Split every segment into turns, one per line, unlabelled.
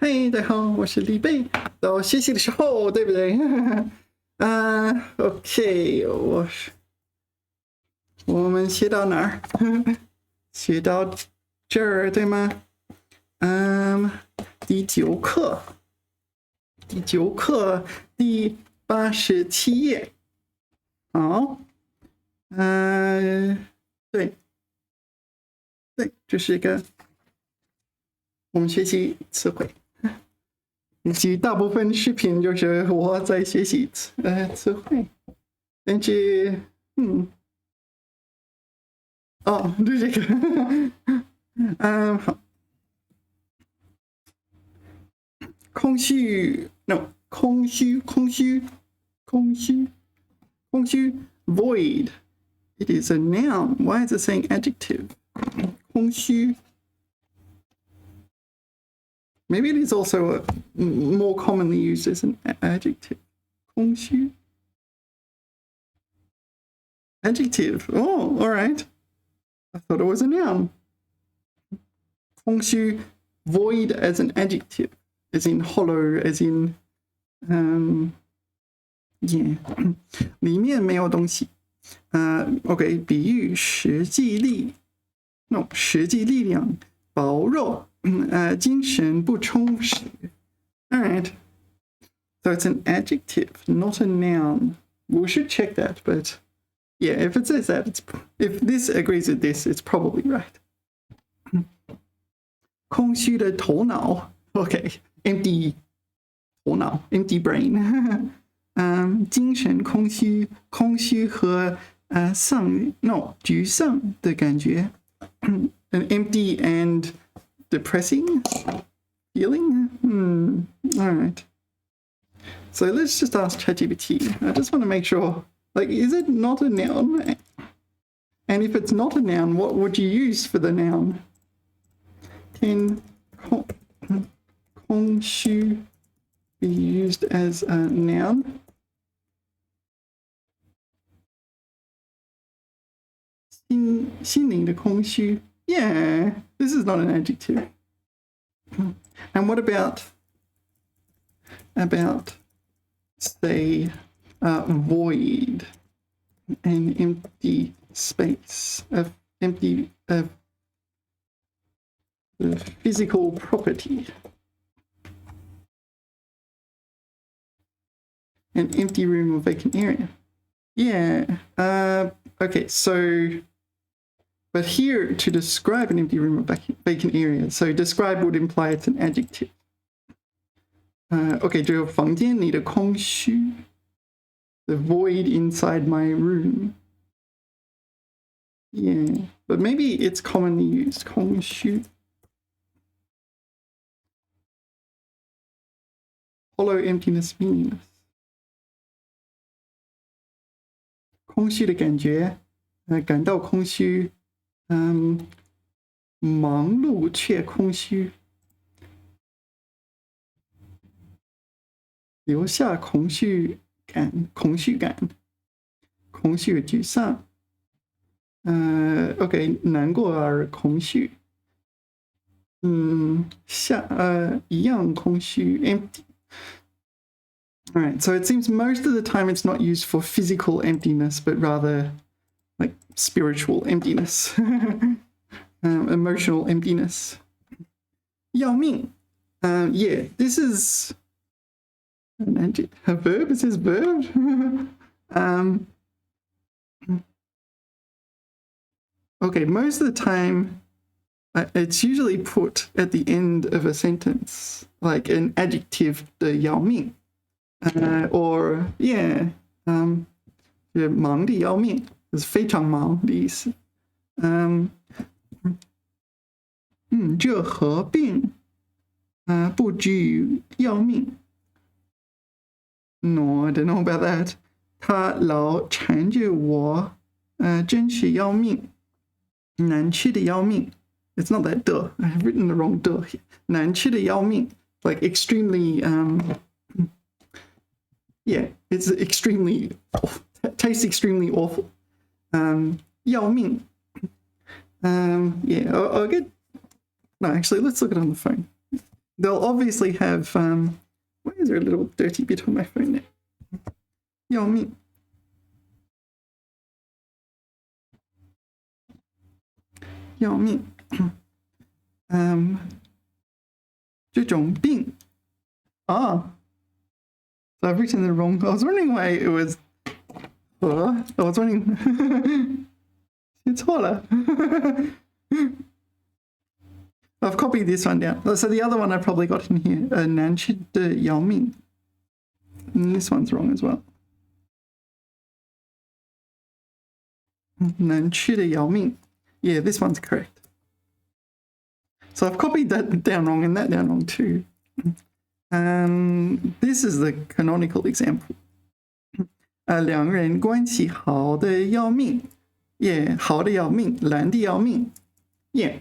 嘿，大家好，我是李贝。到学习的时候，对不对？OK，我们学到哪儿？学到这儿，对吗？第9课，第87页。好，对，这是一个我们学习词汇。以及大部分视频就是我在学习词汇，但是就这个，好，空虚 void. It is a noun. Why is it saying adjective? 空虚。Maybe it is also more commonly used as an adjective. 空虚 adjective. Oh, all right. I thought it was a noun. 空虚 void as an adjective, as in hollow, as in yeah. 里面没有东西。OK， 比喻实际力量薄弱。精神不充实。All right. So it's an adjective, not a noun. We should check that, but yeah, if it says that, if this agrees with this, it's probably right. 空虚的头脑 Okay, empty 头脑 empty brain. 精神空虚和沮丧的感觉。An empty and depressing feeling? All right. So let's just ask ChatGPT. I just want to make sure, is it not a noun? And if it's not a noun, what would you use for the noun? Can 空虚 be used as a noun? 心灵的空虚 Yeah, this is not an adjective. And what about say, void, an empty space, of physical property, an empty room or vacant area. Yeah. Okay, so. But here, to describe an empty room or vacant area, so describe would imply it's an adjective. Okay, 这个房间里的空虚 the void inside my room. Yeah, but maybe it's commonly used, 空虚 hollow, emptiness, meaningless. 空虚的感觉，感到空虚。忙碌却空虚，留下空虚感，空虚和沮丧。OK， 难过而空虚。一样空虚 ，empty. All right, so it seems most of the time it's not used for physical emptiness, but rather like spiritual emptiness, emotional emptiness. 要命 yeah, this is an adjective, a verb. It says verb. Okay, most of the time it's usually put at the end of a sentence, like an adjective 的要命 or yeah, 忙的要命 is 非常忙的意思。这合并不至于要命。No, I don't know about that. 他老缠着我，真是要命，难吃的要命。It's not that 的 I've written the wrong 的 here. 难吃的要命 like extremely yeah, it's extremely tastes extremely awful. 要命 yeah, I'll get no, actually let's look at it on the phone. they'll obviously have, why is there a little dirty bit on my phone there? 要命. 要命. 这种病. Ah. So I've written the wrong. I was wondering why it was. I was wondering. 写错了. I've copied this one down. So the other one I probably got in here. 难吃的要命. And this one's wrong as well. 难吃的要命. Yeah, this one's correct. So I've copied that down wrong and that down wrong too. This is the canonical example. 两人关系好的要命. Yeah, 好的要命, 懒的要命. Yeah,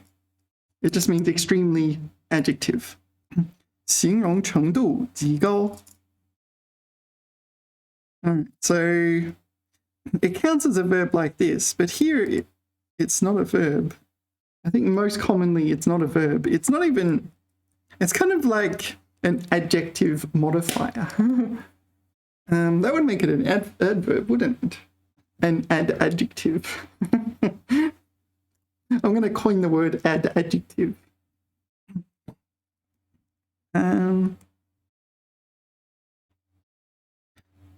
it just means extremely adjective. 形容程度极高. So it counts as a verb like this, but here it's not a verb. I think most commonly it's not a verb. It's not even, it's kind of like an adjective modifier. That would make it an adverb, wouldn't it? An adjective. I'm going to coin the word adjective.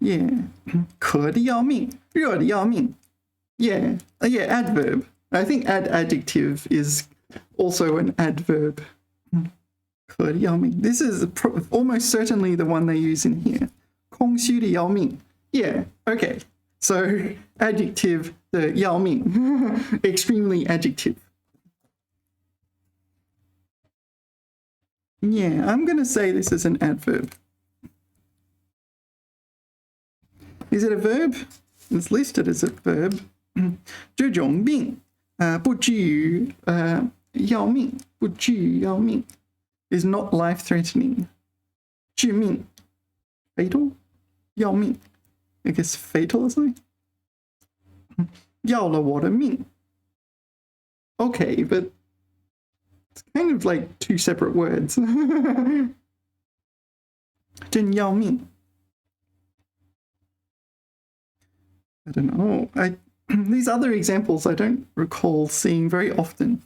Yeah. 渴的要命, 热的要命. Yeah, adverb. I think adjective is also an adverb. 渴的要命. This is almost certainly the one they use in here. 空虚的要命. Yeah, okay. So adjective, the 要命. Extremely adjective. Yeah, I'm going to say this is an adverb. Is it a verb? It's listed as a verb. 这种病不至于要命, 不至于要命 is not life-threatening. 致命 fatal? 要命 I guess fatal or something? 要了我的命 Okay, but it's kind of like two separate words. 真要命 I don't know. These other examples I don't recall seeing very often.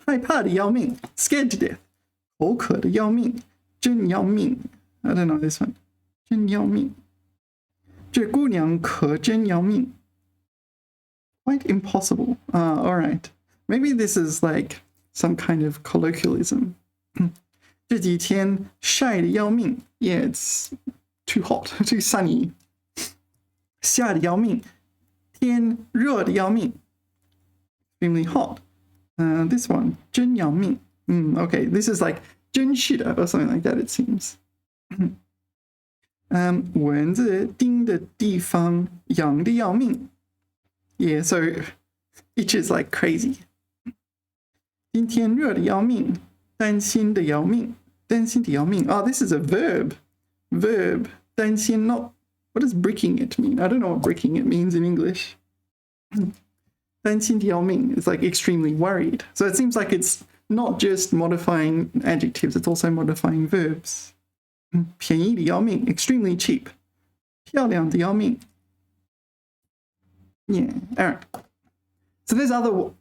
害怕的要命 scared to death. 口渴的要命真要命 I don't know this one. 真要命这姑娘可真要命 Quite impossible. All right. Maybe this is like some kind of colloquialism. 这几天晒得要命 Yeah, it's too hot, too sunny. 下得要命天热得要命 Extremely hot. This one 真要命 Okay, this is like 真是的 or something like that it seems. 蚊子叮的地方痒得要命 Yeah, so itches like crazy. 今天热得要命担心的要命担心的要命 Oh, this is a verb. Verb 担心 not What does bricking it mean? I don't know what bricking it means in English. 担心的要命 is like extremely worried. So it seems like it's not just modifying adjectives, it's also modifying verbs. 便宜的要命 extremely cheap. 漂亮的要命 Yeah, all right. So there's other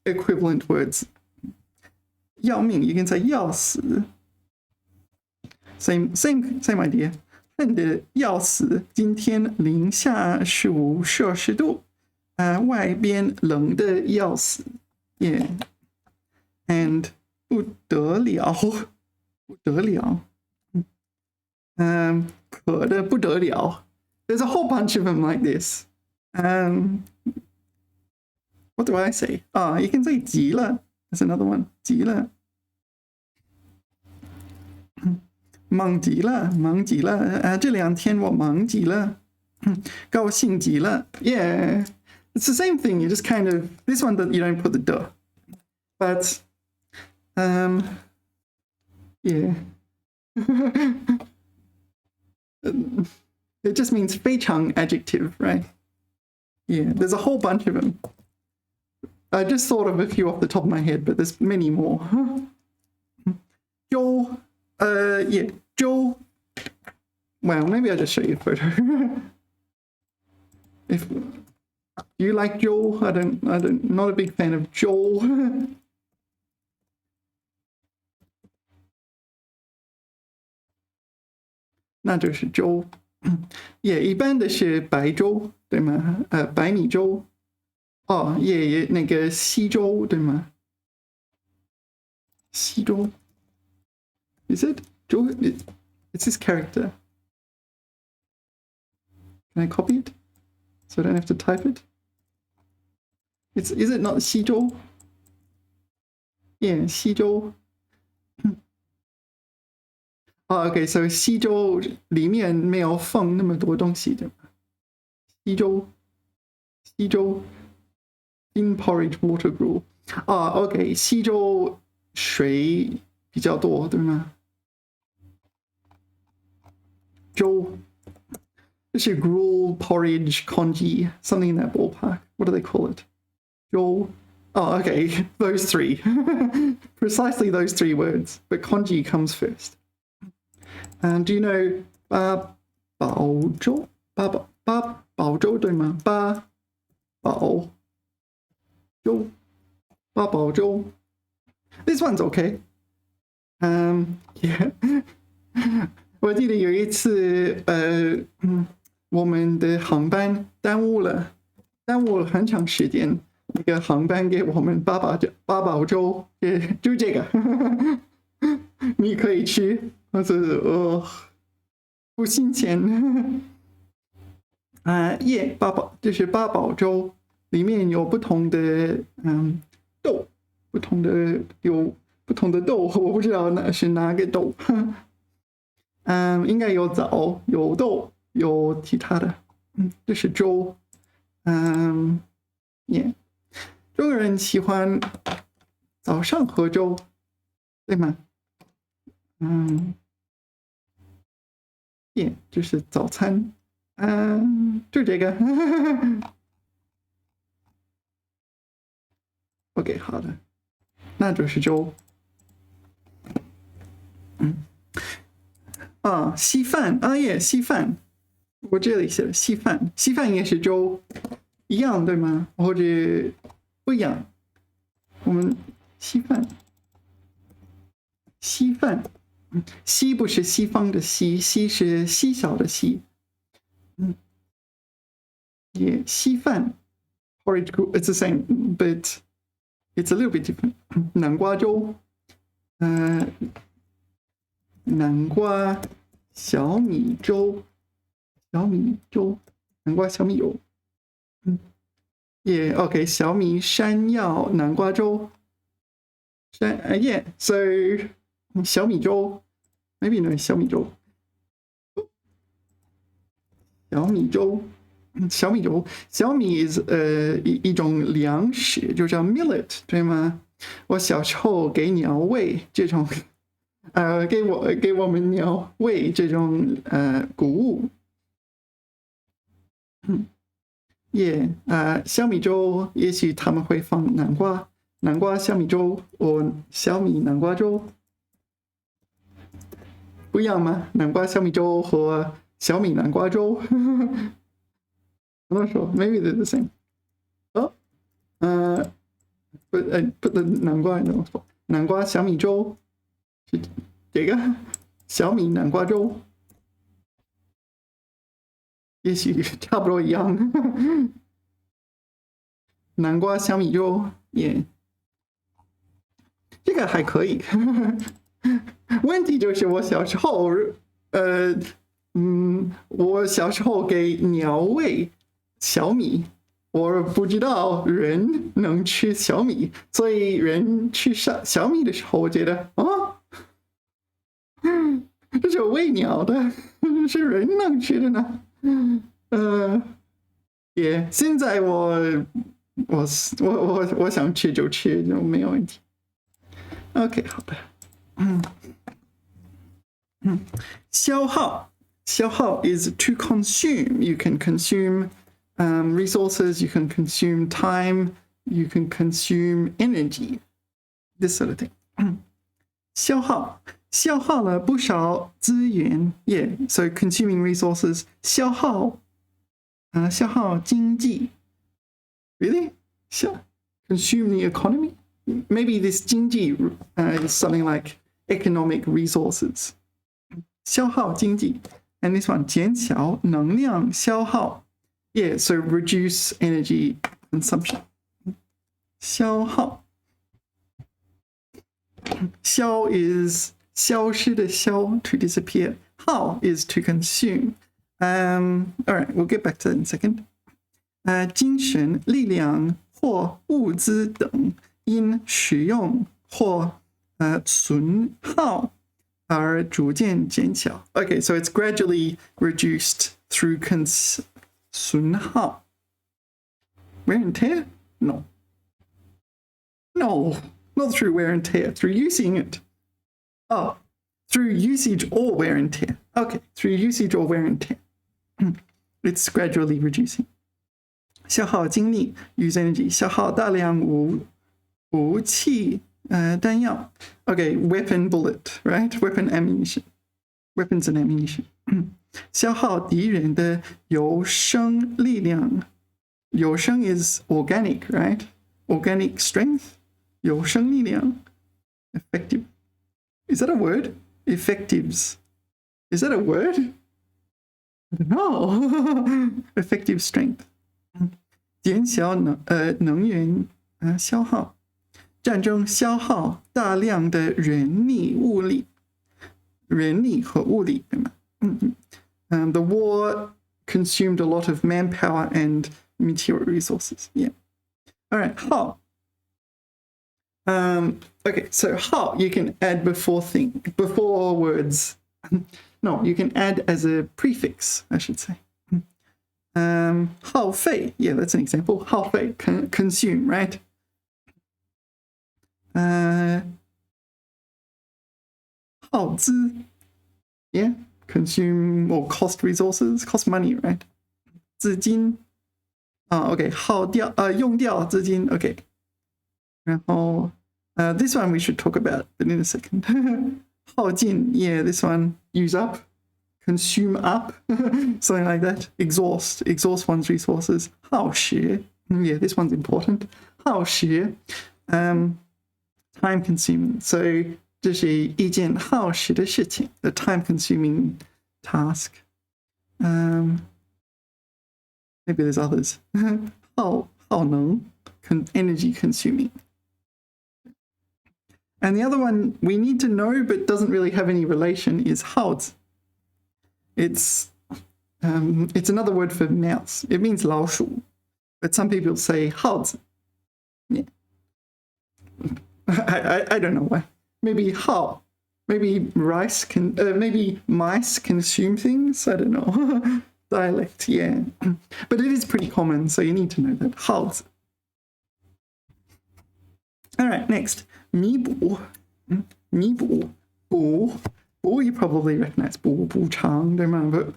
equivalent words. 要命 you can say 要死 Same idea. 恨得要死今天零下15摄氏度外边冷得要死 Yeah. And 不得了不得了渴得不得了 There's a whole bunch of them like this. What do I say? You can say 急了 That's another one. 急了忙极了忙极了这两天我忙极了高兴极了 Yeah, it's the same thing. You just kind of this one that you don't put the duh, but yeah. It just means 非常 adjective, right? Yeah, there's a whole bunch of them. I just thought of a few off the top of my head, but there's many more. 周yeah, Joe. Well, maybe I'll just show you a photo. If you like Joe, not a big fan of Joe. 那就是粥，也一般的是白粥，对吗？白米粥，哦，也那个稀粥，对吗？稀粥 ，is it 粥 ？It's this character. Can I copy it so I don't have to type it? Is it not 稀粥 ？Yeah, 稀粥。OK, so 稀粥里面没有放那么多东西的。稀粥 in porridge water gruel. OK, 稀粥水比较多，对吗？粥这是 gruel, porridge, congee, something in that ballpark. What do they call it? 粥 okay, those three. Precisely those three words, but congee comes first. And do you know 八宝粥对吗？八宝粥 This one's okay. Yeah. 我记得有一次我们的航班耽误了很长时间，那个航班给我们八宝粥，就这个，你可以吃。但是不新鲜。就是八宝粥，里面有不同的豆，有不同的豆，我不知道是哪个豆。应该有枣，有豆，有其他的。这是粥。中国人喜欢早上喝粥，对吗？就是早餐，就这个。OK， 好的，那就是粥。稀饭稀饭，我这里写了稀饭，稀饭也是粥，一样对吗？或者不一样？我们稀饭。稀不是西方的稀，稀是稀小的稀。稀饭 porridge gruel, it's the same, but it's a little bit different. 南瓜粥，南瓜小米粥，南瓜小米粥。OK, 小米山药南瓜粥。so 小米粥 ，maybe no 小米粥，小米 is 一种粮食，就叫 millet， 对吗？我小时候给鸟喂这种，给我们鸟喂这种谷物。小米粥也许他们会放南瓜小米粥，小米南瓜粥。不一样吗？南瓜小米粥和小米南瓜粥I'm not sure. Maybe they're the same. But I put the 南瓜 in the 南瓜小米粥是这个小米南瓜粥，也许差不多一样。南瓜小米粥这个还可以。问题就是我小时候，给鸟喂小米，我不知道人能吃小米，所以人吃小米的时候，我觉得这是喂鸟的，是人能吃的呢。现在我想吃就吃，就没有问题。OK， 好的。消耗 is to consume. You can consume resources, you can consume time, you can consume energy, this sort of thing. 消消耗了不少资源 Yeah, so consuming resources 消耗经济 Really? Consume the economy? Maybe this 经济 is something like economic resources 消耗经济 And this one 减小能量消耗 Yeah, so reduce energy consumption 消耗 消 is 消失的消 to disappear 耗 is to consume all right, we'll get back to that in a second 精神力量或物资等因使用或损耗而逐渐减小 Okay, so it's gradually reduced through 损耗 Wear and tear? No, not through wear and tear, through using it. Oh, through usage or wear and tear. Okay, through usage or wear and tear. It's gradually reducing. 消耗精力 use energy. 消耗大量武器弹药 Okay, weapon bullet, right? Weapon ammunition. Weapons and ammunition. 消耗敌人的有生力量有生 is organic, right? Organic strength 有生力量 Effective. Is that a word? Effectives. Is that a word? I don't know. Effective strength. 减小能源消耗战争消耗大量的人力物力人力和物力对吗The war consumed a lot of manpower and material resources. Yeah. All right. How? Okay. So how you can add before words. No, you can add as a prefix, I should say. 耗费 Yeah, that's an example. 耗费 consume, right? 耗资 Yeah, consume or cost resources, cost money, right? 资金 Okay, 耗掉用掉资金 Okay. 然后this one we should talk about, but in a second. 耗尽 Yeah, this one use up, consume up, something like that. Exhaust one's resources. 耗时 Yeah, this one's important. 耗时 time consuming. So 这是一件耗时的事情 a time consuming task. Maybe there's others. 耗能 energy consuming. And the other one we need to know but doesn't really have any relation is 耗子. It's another word for mouse. It means 老鼠, but some people say 耗子. Yeah. I don't know why. Maybe maybe maybe mice consume things. I don't know. Dialect, yeah. But it is pretty common, so you need to know that. 耗子. All right, next. 弥补. 弥补. 补 you probably recognize. 补偿, don't remember.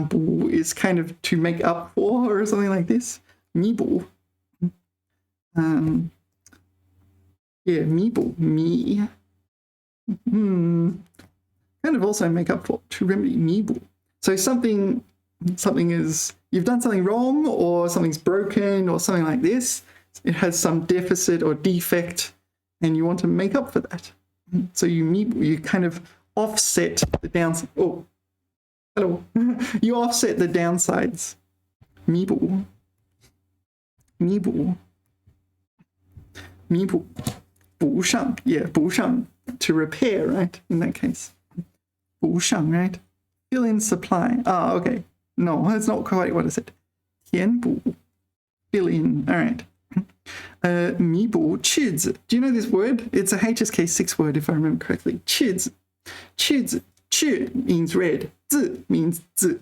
补 is kind of to make up for or something like this. 弥补. Yeah, 弥补, kind of also make up for, to remedy, 弥补. So something is, you've done something wrong or something's broken or something like this. It has some deficit or defect and you want to make up for that. So you kind of offset the downside. Oh, hello. You offset the downsides. 弥补. 弥补. 弥补. 补上 Yeah, 补上 to repair, right? In that case. 补上 right? Fill in supply. Okay. No, that's not quite what I said. 填补 Fill in. All right. 弥补赤字 Do you know this word? It's a HSK6 word if I remember correctly. 赤字 赤字 赤 means red. 字 means 字.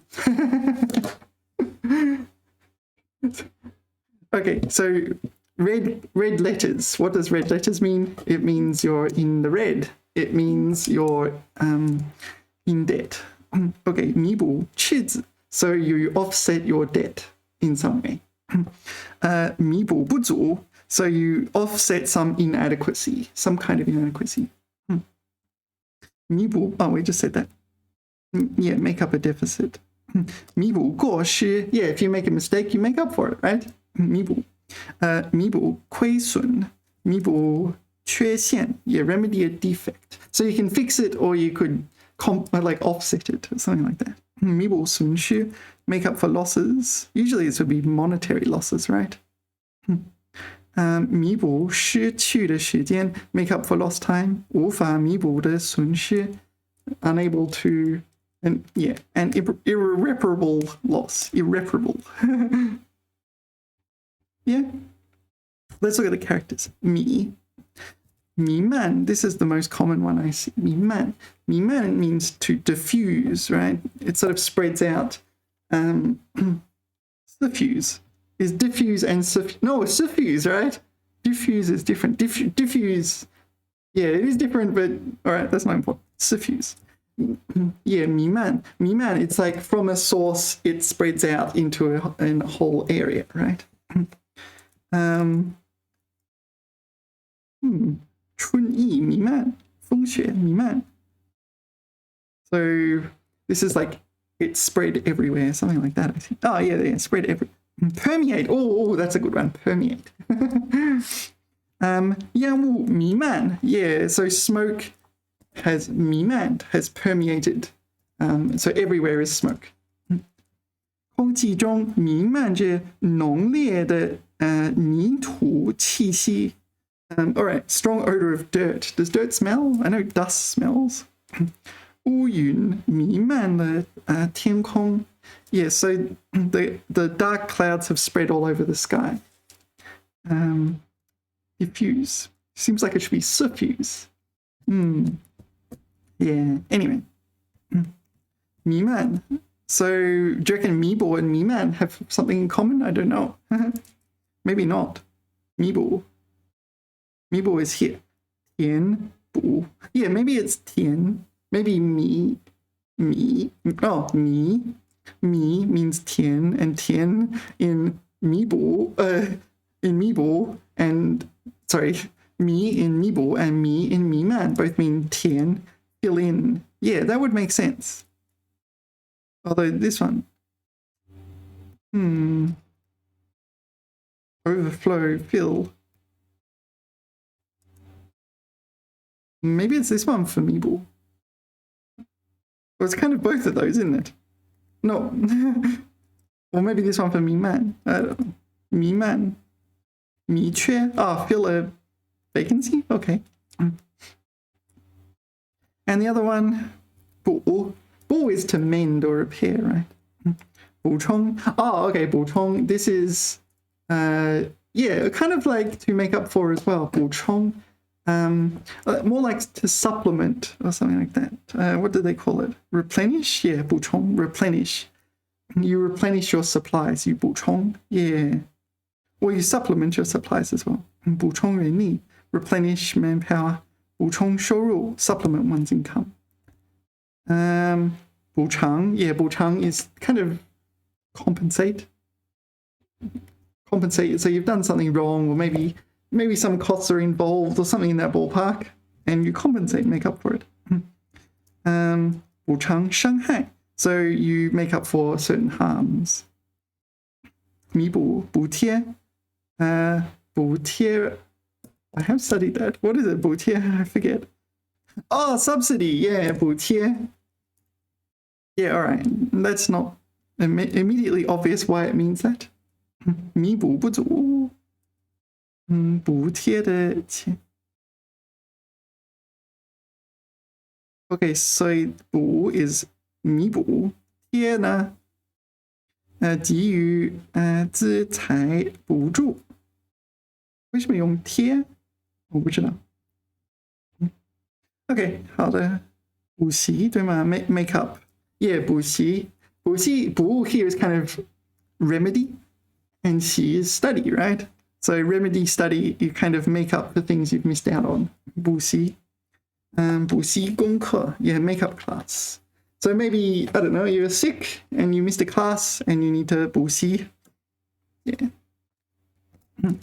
Okay, so red letters. What does red letters mean? It means you're in the red. It means you're in debt. Okay, 弥补赤字 So you offset your debt in some way. 弥补不足 So you offset some inadequacy, some kind of inadequacy. 弥补, oh, we just said that. Yeah, make up a deficit. 弥补过失, yeah, if you make a mistake, you make up for it, right? 弥补亏损, 弥补缺陷, yeah, remedy a defect. So you can fix it or you could like offset it or something like that. 弥补损失, make up for losses. Usually this would be monetary losses, right? 弥补失去的时间, make up for lost time. 无法弥补的损失, unable to, and yeah, an irreparable loss. Irreparable. Yeah. Let's look at the characters. 弥漫, this is the most common one I see. 弥漫means to diffuse, right? It sort of spreads out. Suffuse. Is diffuse and suffuse? No, suffuse, right? Diffuse is different. Diffuse, yeah, it is different, but all right, that's not important. Suffuse. Yeah, 弥漫, it's like from a source, it spreads out into a whole area, right? 春意弥漫, 风雪弥漫. So this is like it spread everywhere, something like that, I think. Oh, yeah, spread everywhere. Permeate. Oh, that's a good one. Permeate. 烟雾弥漫. Yeah, so smoke has 弥漫, has permeated. So everywhere is smoke. 空气中弥漫着浓烈的泥土气息. All right, strong odor of dirt. Does dirt smell? I know dust smells. 乌云弥漫了天空. Yeah, so the dark clouds have spread all over the sky. Diffuse. Seems like it should be suffuse. Yeah, anyway. 弥漫. So do you reckon 弥补 and 弥漫 have something in common? I don't know. Maybe not. 弥补. 弥补 is here. 填补. Yeah, maybe it's 填. Maybe 弥. Oh, 弥. 弥 means 填, and 填in 弥补, and sorry, 弥 in 弥补 and 弥 in 弥漫 both mean 填, fill in. Yeah, that would make sense. Although this one, overflow, fill. Maybe it's this one for 弥补. Well, it's kind of both of those, isn't it? No. Or maybe this one for 弥漫. I don't know. 弥漫. 弥缺. Oh, fill a vacancy? Okay. And the other one, 补. 补 is to mend or repair, right? 补充. Oh, okay, 补充. This is, yeah, kind of like to make up for as well. 补充. More like to supplement or something like that. What do they call it? Replenish? Yeah, 补充, replenish. You replenish your supplies, you 补充. Yeah. Or you supplement your supplies as well. 补充人力, replenish manpower. 补充收入, supplement one's income. 补偿, yeah, 补偿 is kind of compensate. Compensate, so you've done something wrong, or maybe some costs are involved or something in that ballpark, and you compensate, make up for it. 补偿伤害, so you make up for certain harms. 弥补, 补贴, 补贴, I have studied that. What is it, 补贴? I forget. Oh, subsidy, yeah, 补贴. Yeah, all right. That's not immediately obvious why it means that. 弥补不足. 补贴的钱. Okay, so 补 is 弥补. 贴呢? 给予资财补助. 为什么用贴? 我不知道. Okay, 好的. 补习对吗? Make up. Yeah, 补习. 补习, 补 here is kind of remedy, and 习 is study, right? So remedy, study, you kind of make up the things you've missed out on. 补习. 补习功课, yeah, make up class. So maybe, I don't know, you're sick and you missed a class and you need to 补习. Yeah.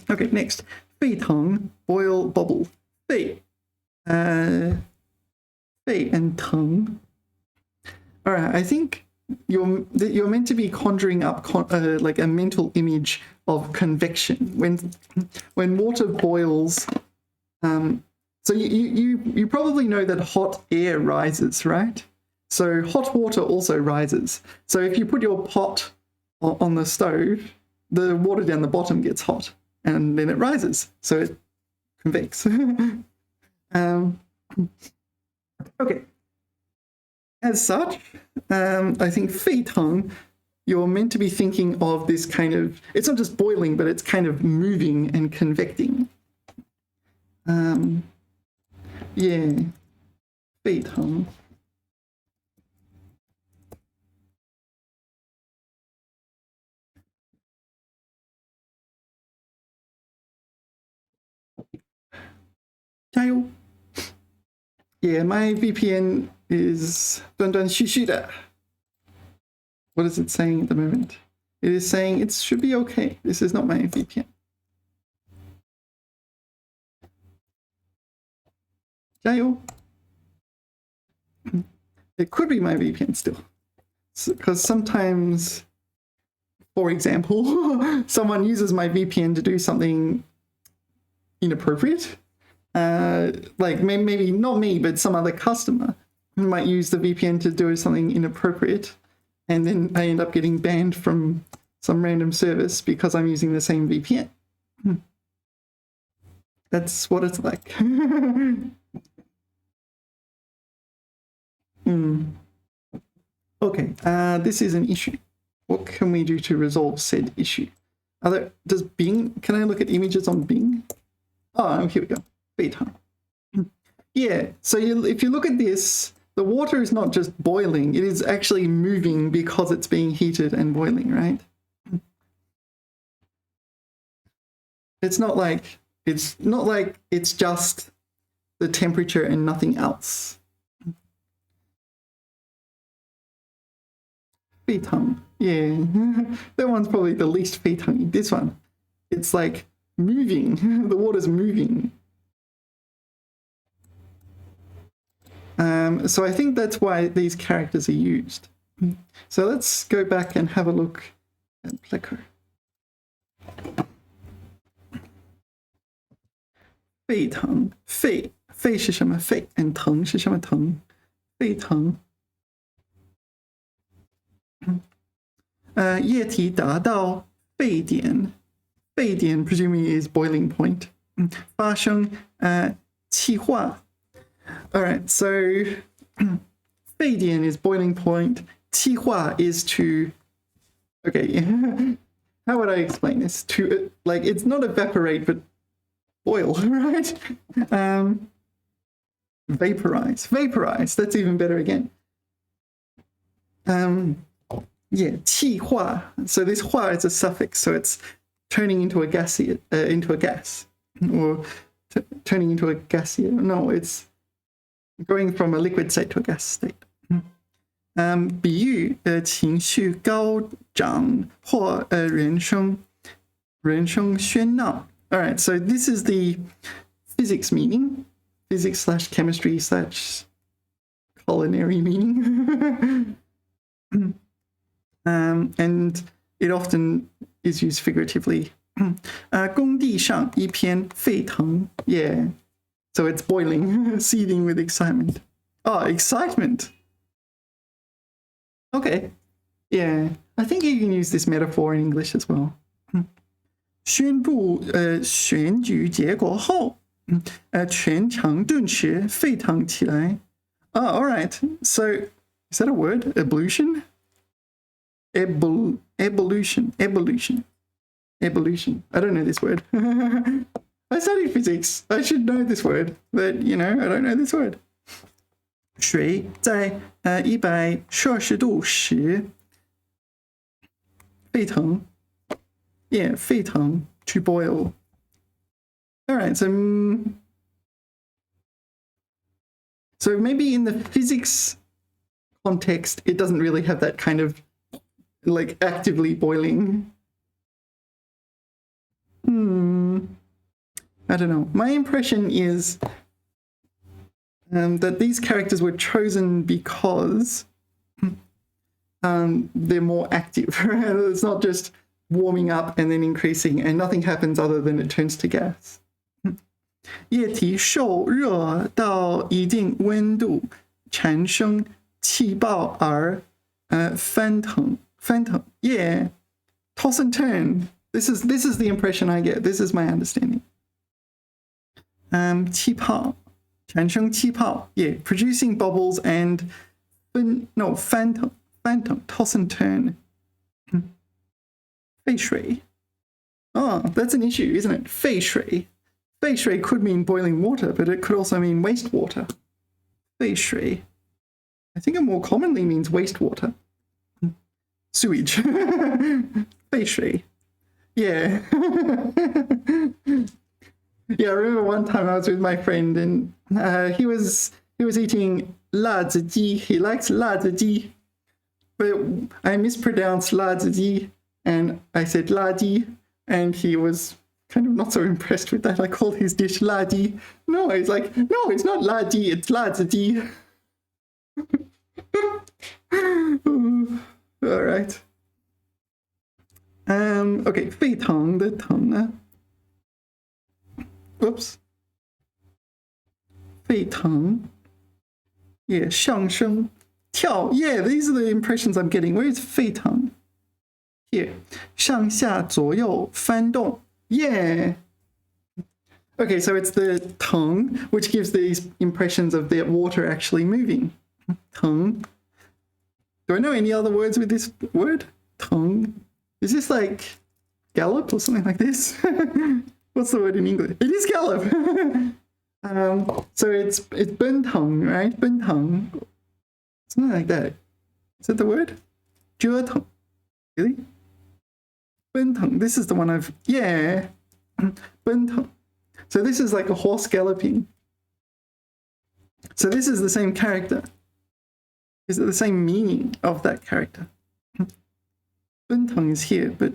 Okay, next. 沸腾, boil, bubble. 沸,沸 and 腾. All right, I think you're meant to be conjuring up like a mental image of convection when water boils. So you probably know that hot air rises, right? So hot water also rises. So if you put your pot on the stove, the water down the bottom gets hot and then it rises. So it convects. Okay. As such, I think 沸腾, you're meant to be thinking of this kind of, it's not just boiling, but it's kind of moving and convecting. Yeah, 沸腾. Yeah, my VPN is 断断续续的. What is it saying at the moment? It is saying it should be okay. This is not my VPN. 加油. It could be my VPN still. Because sometimes, for example, someone uses my VPN to do something inappropriate. Like maybe not me, but some other customer might use the VPN to do something inappropriate. And then I end up getting banned from some random service because I'm using the same VPN. That's what it's like. Okay, this is an issue. What can we do to resolve said issue? Does Bing, can I look at images on Bing? Oh, here we go. 沸腾. Yeah, so if you look at this, the water is not just boiling, it is actually moving because it's being heated and boiling, right? It's not like it's just the temperature and nothing else. 沸腾. Yeah, that one's probably the least 沸腾. This one, it's like moving. The water's moving. So I think that's why these characters are used. So let's go back and have a look at Pleco. 沸腾, 沸是什么沸 and 腾是什么腾 沸腾. 液体达到沸点 沸点 presumably is boiling point. 发生气化. All right, so 沸点 is boiling point. 气化 is to, okay, how would I explain this? To, like, it's not evaporate, but boil, right? Vaporize, that's even better again. Yeah, 气化. So this 化 is a suffix, so it's turning into a gas, or turning into a gaseous. No, it's going from a liquid state to a gas state. 比喻情绪高涨或人声喧闹. All right, so this is the physics meaning, physics/chemistry/culinary meaning. And it often is used figuratively. 工地上一片沸腾. Yeah, so it's boiling, seething with excitement. Oh, excitement. Okay, yeah, I think you can use this metaphor in English as well. 宣布选举结果后，全场顿时沸腾起来. Oh, all right. So, is that a word? Ablution? Evolution. I don't know this word. I studied physics. I should know this word, but I don't know this word. 水在100摄氏度时沸腾. Yeah, 沸腾, to boil. All right, so maybe in the physics context, it doesn't really have that kind of like actively boiling. I don't know. My impression is that these characters were chosen because they're more active. Right? It's not just warming up and then increasing and nothing happens other than it turns to gas. 液体受热到一定温度产生气泡而翻腾 Yeah, toss and turn. This is the impression I get. This is my understanding. 气泡产生气泡 Yeah, producing bubbles and 翻腾 toss and turn. 沸水 Oh, that's an issue, isn't it? 沸水 沸水 could mean boiling water, but it could also mean wastewater. 沸水 I think it more commonly means wastewater. Sewage. 沸水 Yeah. Yeah, I remember one time I was with my friend and he was eating 辣子鸡. He likes 辣子鸡, but I mispronounced 辣子鸡and I said 辣鸡, and he was kind of not so impressed with that. I called his dish 辣鸡. No, he's like, no, it's not 辣鸡, it's 辣子鸡. All right. Okay, 沸腾的腾呢? Whoops. 沸腾 Yeah, 上升跳 Yeah, these are the impressions I'm getting. Where is 沸腾? Here. 上下左右翻动 Yeah. Okay, so it's the 腾 which gives these impressions of the water actually moving. 腾. Do I know any other words with this word? 腾. Is this like gallop or something like this? What's the word in English? It is gallop. So it's 奔腾, right? 奔腾. Something like that. Is that the word? 折腾. Really? 奔腾. This is the one I've... Yeah. 奔腾. So this is like a horse galloping. So this is the same character. Is it the same meaning of that character? 奔腾 is here, but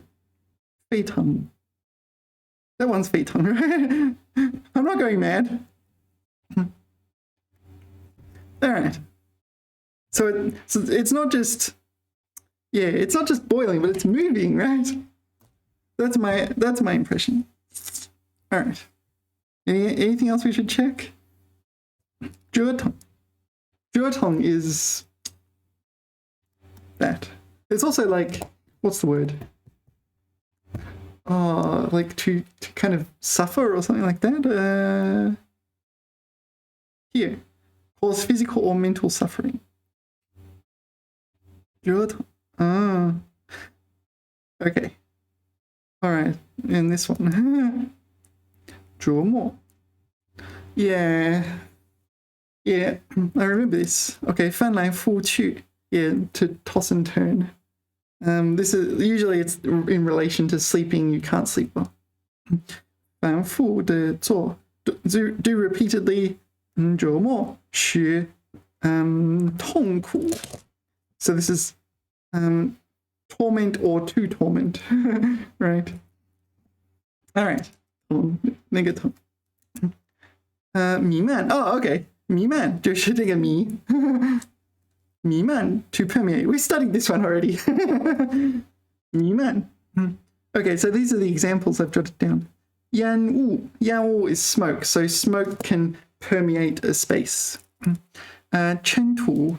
沸腾. That one's 沸腾, right? I'm not going mad. All right. So it's not just... Yeah, it's not just boiling, but it's moving, right? That's my impression. All right. Anything else we should check? 折腾. 折腾 is that. It's also like, what's the word? Like to kind of suffer or something like that. Here, cause physical or mental suffering. 折腾. Okay. All right. And this one. 琢磨. Yeah. Yeah, I remember this. Okay, 翻来覆去. Yeah, to toss and turn. This is usually it's in relation to sleeping. You can't sleep well. 反复的做, do repeatedly. 琢磨使痛苦. So this is torment or to torment, right? All right. Negative. 弥漫. Oh, okay. 弥漫就是这个弥. 弥漫 to permeate. We studied this one already. 弥漫. Okay, so these are the examples I've jotted down. 烟雾. 烟雾 is smoke, so smoke can permeate a space. 尘土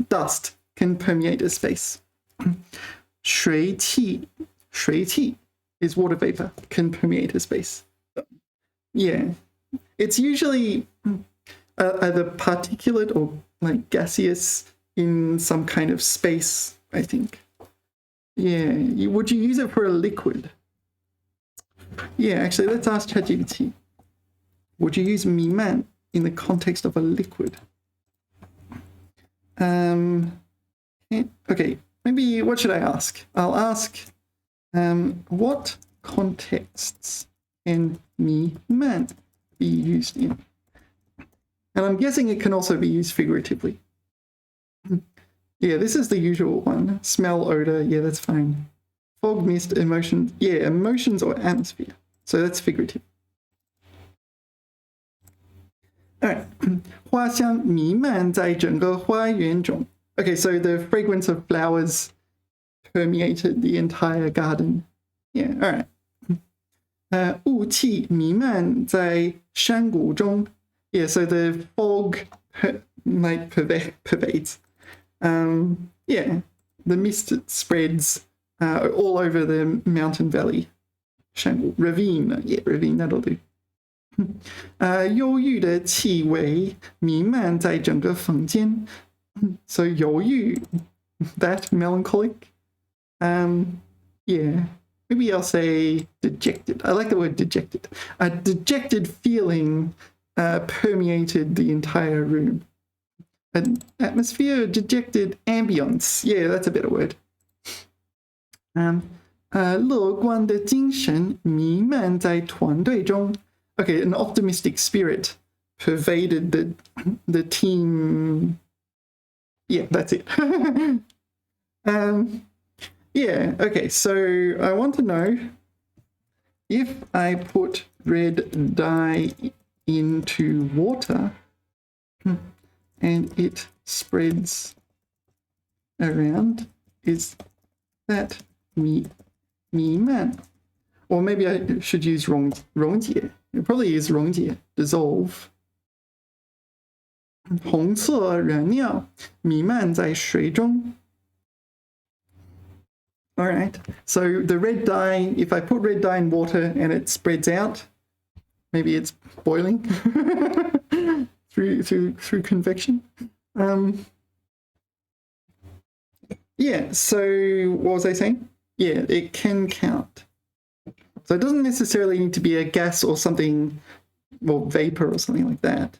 dust can permeate a space. 水汽 水汽 is water vapor, can permeate a space. Yeah, it's usually either particulate or like gaseous in some kind of space, I think. Yeah, would you use it for a liquid? Yeah, actually, let's ask ChatGPT. Would you use 弥漫 in the context of a liquid? Okay, maybe what should I ask? I'll ask, what contexts can 弥漫 be used in? And I'm guessing it can also be used figuratively. Yeah, this is the usual one. Smell, odor, yeah, that's fine. Fog, mist, emotions, yeah, emotions or atmosphere. So that's figurative. All right. 花香弥漫在整个花园中. Okay, so the fragrance of flowers permeated the entire garden. Yeah, all right. 雾气弥漫在山谷中. Yeah, so the fog like pervades. Yeah, the mist spreads all over the mountain valley. 山谷 ravine. Yeah, ravine, that'll do. 忧郁的气味弥漫在整个房间. So 忧郁, that melancholic. Yeah, maybe I'll say dejected. I like the word dejected. A dejected feeling permeated the entire room. An atmosphere, dejected ambience. Yeah, that's a better word. 乐观的精神弥漫在团队中. Okay, an optimistic spirit pervaded the team. Yeah, that's it. Yeah, okay, so I want to know if I put red dye into water and it spreads around, is that 弥漫? Or maybe I should use 溶解. It probably is 溶解, dissolve. 红色染料弥漫在水中. All right, so the red dye, if I put red dye in water and it spreads out, maybe it's boiling through convection. Yeah, so what was I saying? Yeah, it can count. So it doesn't necessarily need to be a gas or something, or vapor or something like that.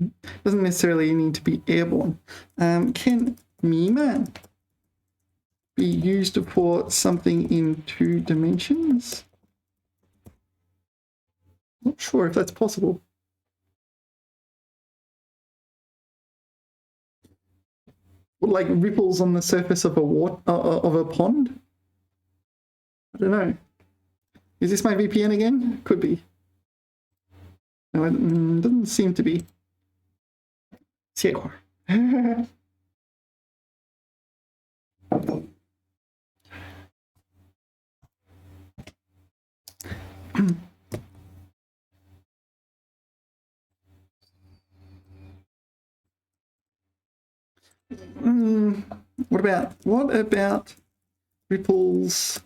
It doesn't necessarily need to be airborne. Can 弥漫 be used for something in 2 dimensions? Not sure if that's possible. Like ripples on the surface of a pond? I don't know. Is this my VPN again? Could be. No, it doesn't seem to be. 歇会儿. What about ripples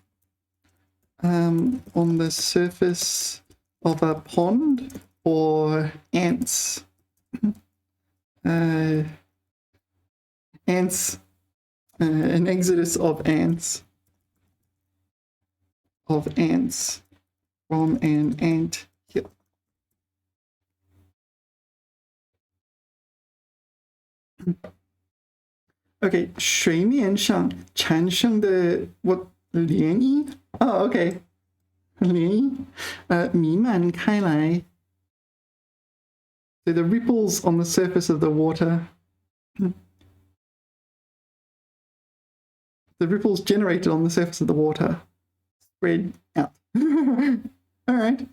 on the surface of a pond or ants? Ants, an exodus of ants from an ant hill. Okay, 水面上产生的 what 涟漪? Oh, okay. 涟漪弥漫开来. So the ripples on the surface of the water, the ripples generated on the surface of the water spread out. All right.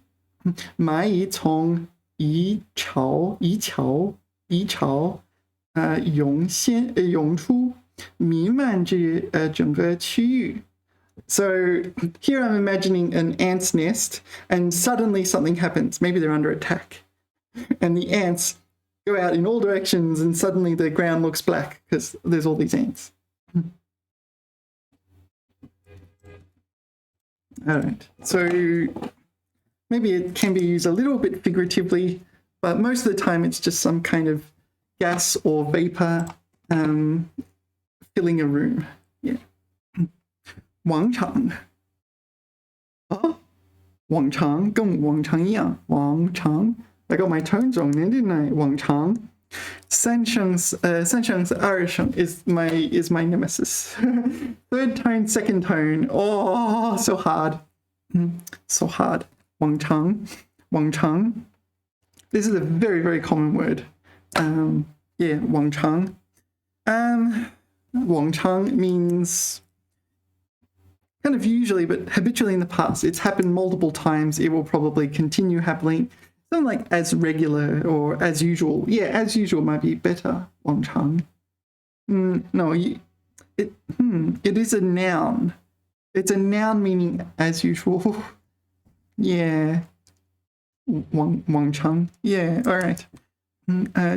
蚂蚁从蚁巢涌出，弥漫着整个区域. So here I'm imagining an ant's nest, and suddenly something happens. Maybe they're under attack. And the ants go out in all directions, and suddenly the ground looks black because there's all these ants. All right, so maybe it can be used a little bit figuratively, but most of the time it's just some kind of gas or vapor filling a room. Yeah. 往常. Oh, 往常跟往常一样. 往常. I got my tones wrong then, didn't I? 往常. 三声二声 is my nemesis. Third tone, second tone. Oh, so hard. So hard. 往常. This is a very, very common word. Yeah, 往常. 往常 means kind of usually, but habitually in the past. It's happened multiple times. It will probably continue happening. something like as regular or as usual. Yeah, as usual might be better. 往常. No, it is a noun. It's a noun meaning as usual. Yeah. 往常. Yeah, all right.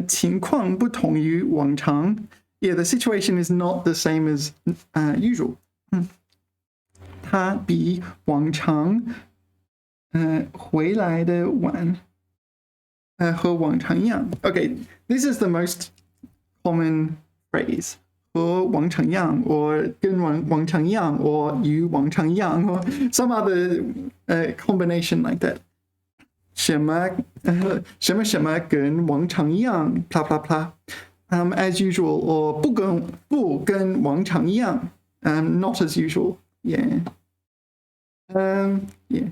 情况不同于往常. Yeah, the situation is not the same as usual. 他比往常回来的晚和往常一样. Okay, this is the most common phrase. 和往常一样 or 跟往常一样 or 与往常一样 or some other combination like that. 什么跟往常一样 blah blah blah. As usual or 不跟往常一样 not as usual. Yeah. Yeah.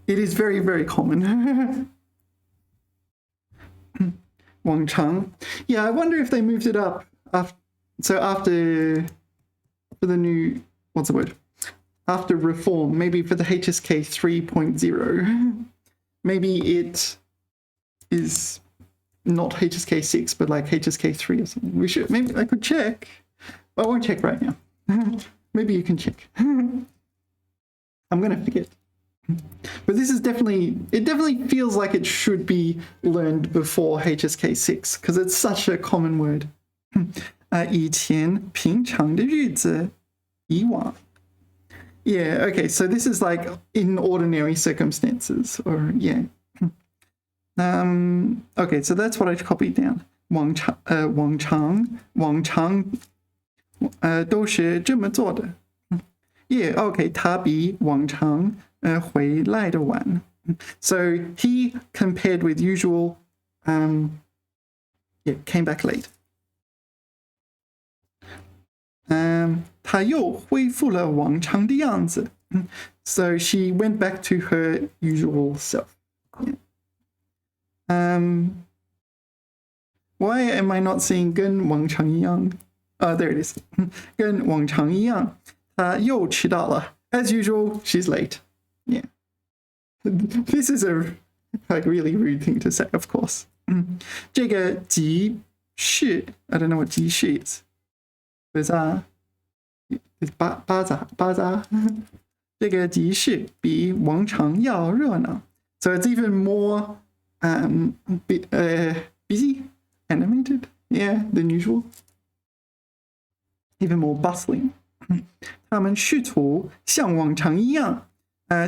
It is very, very common. 往常. Yeah, I wonder if they moved it up after for the new, what's the word? After reform, maybe for the HSK 3.0. Maybe it is not HSK6, but like HSK3 or something. Maybe I could check. I won't check right now. Maybe you can check. I'm going to forget. But this is it definitely feels like it should be learned before HSK6 because it's such a common word. 以前平常的日子以往. Yeah, okay, so this is like in ordinary circumstances or yeah. Okay, so that's what I copied down. 往常都是这么做的. Yeah, okay, 他比往常回来的晚. So he compared with usual, yeah, came back late. 他又恢复了往常的样子. So she went back to her usual self. Yeah. Why am I not seeing 跟往常一样? There it is. 跟往常一样, 她又迟到了. As usual, she's late. Yeah. This is a like really rude thing to say, of course. 这个集市, I don't know what 集市 is. Bazaar. It's bazaar. 这个集市比往常要热闹. So it's even more busy, animated, yeah, than usual. Even more bustling. 他们试图像往常一样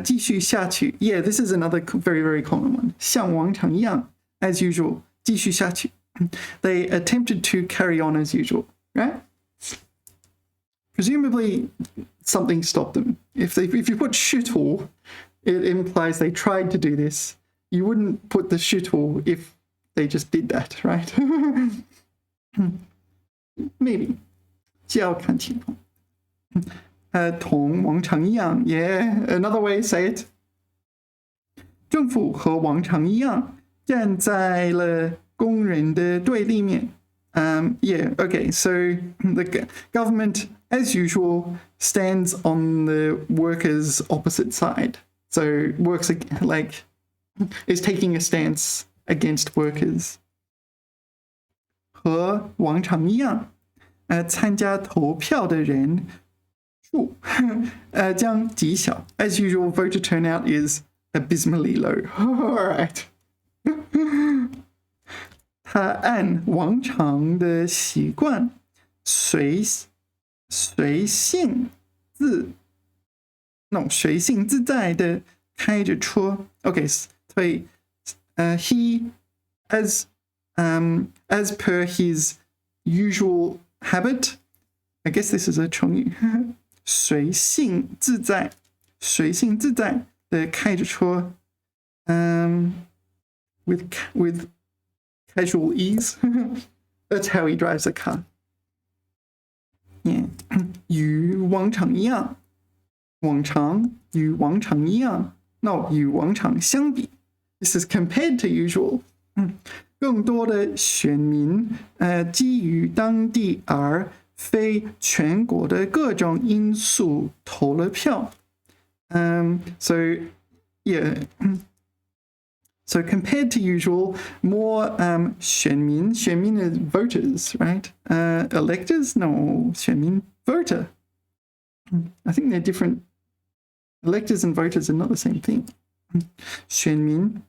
继续下去. Yeah, this is another very, very common one. 像往常一样, as usual, 继续下去. They attempted to carry on as usual, right? Presumably, something stopped them. If you put 试图, it implies they tried to do this. You wouldn't put the 试图 if they just did that, right? Maybe. 就要看情况. 同往常一样, yeah, another way say it. 政府和往常一样站在了工人的对立面. Yeah, okay, so the government, as usual, stands on the workers' opposite side. So works like is taking a stance against workers. 和往常一样, 参加投票的人数将极小. As usual, voter turnout is abysmally low. All right. 他按往常的习惯随性自在的开着车. Okay, so he as per his usual habit, I guess this is a 成语. 随性自在的开着车. With casual ease. That's how he drives a car. Yeah. 与往常一样. 往常与往常一样. No, 与往常相比. This is compared to usual. 更多的选民基于当地而非全国的各种因素投了票. So yeah. So compared to usual, more 选民is voters, right? Electors? No, 选民 voter. I think they're different. Electors and voters are not the same thing. 选民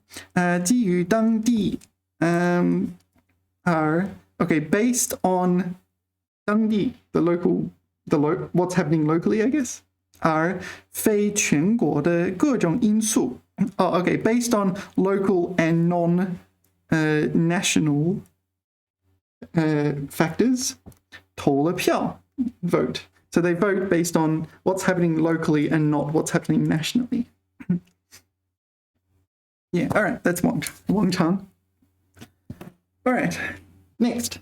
基于当地 are okay based on 当地 what's happening locally, I guess, are 非全国的各种因素. Oh, okay, based on local and non-national factors, 投了票 vote. So they vote based on what's happening locally and not what's happening nationally. Yeah, all right, that's Wang Chang. All right, next.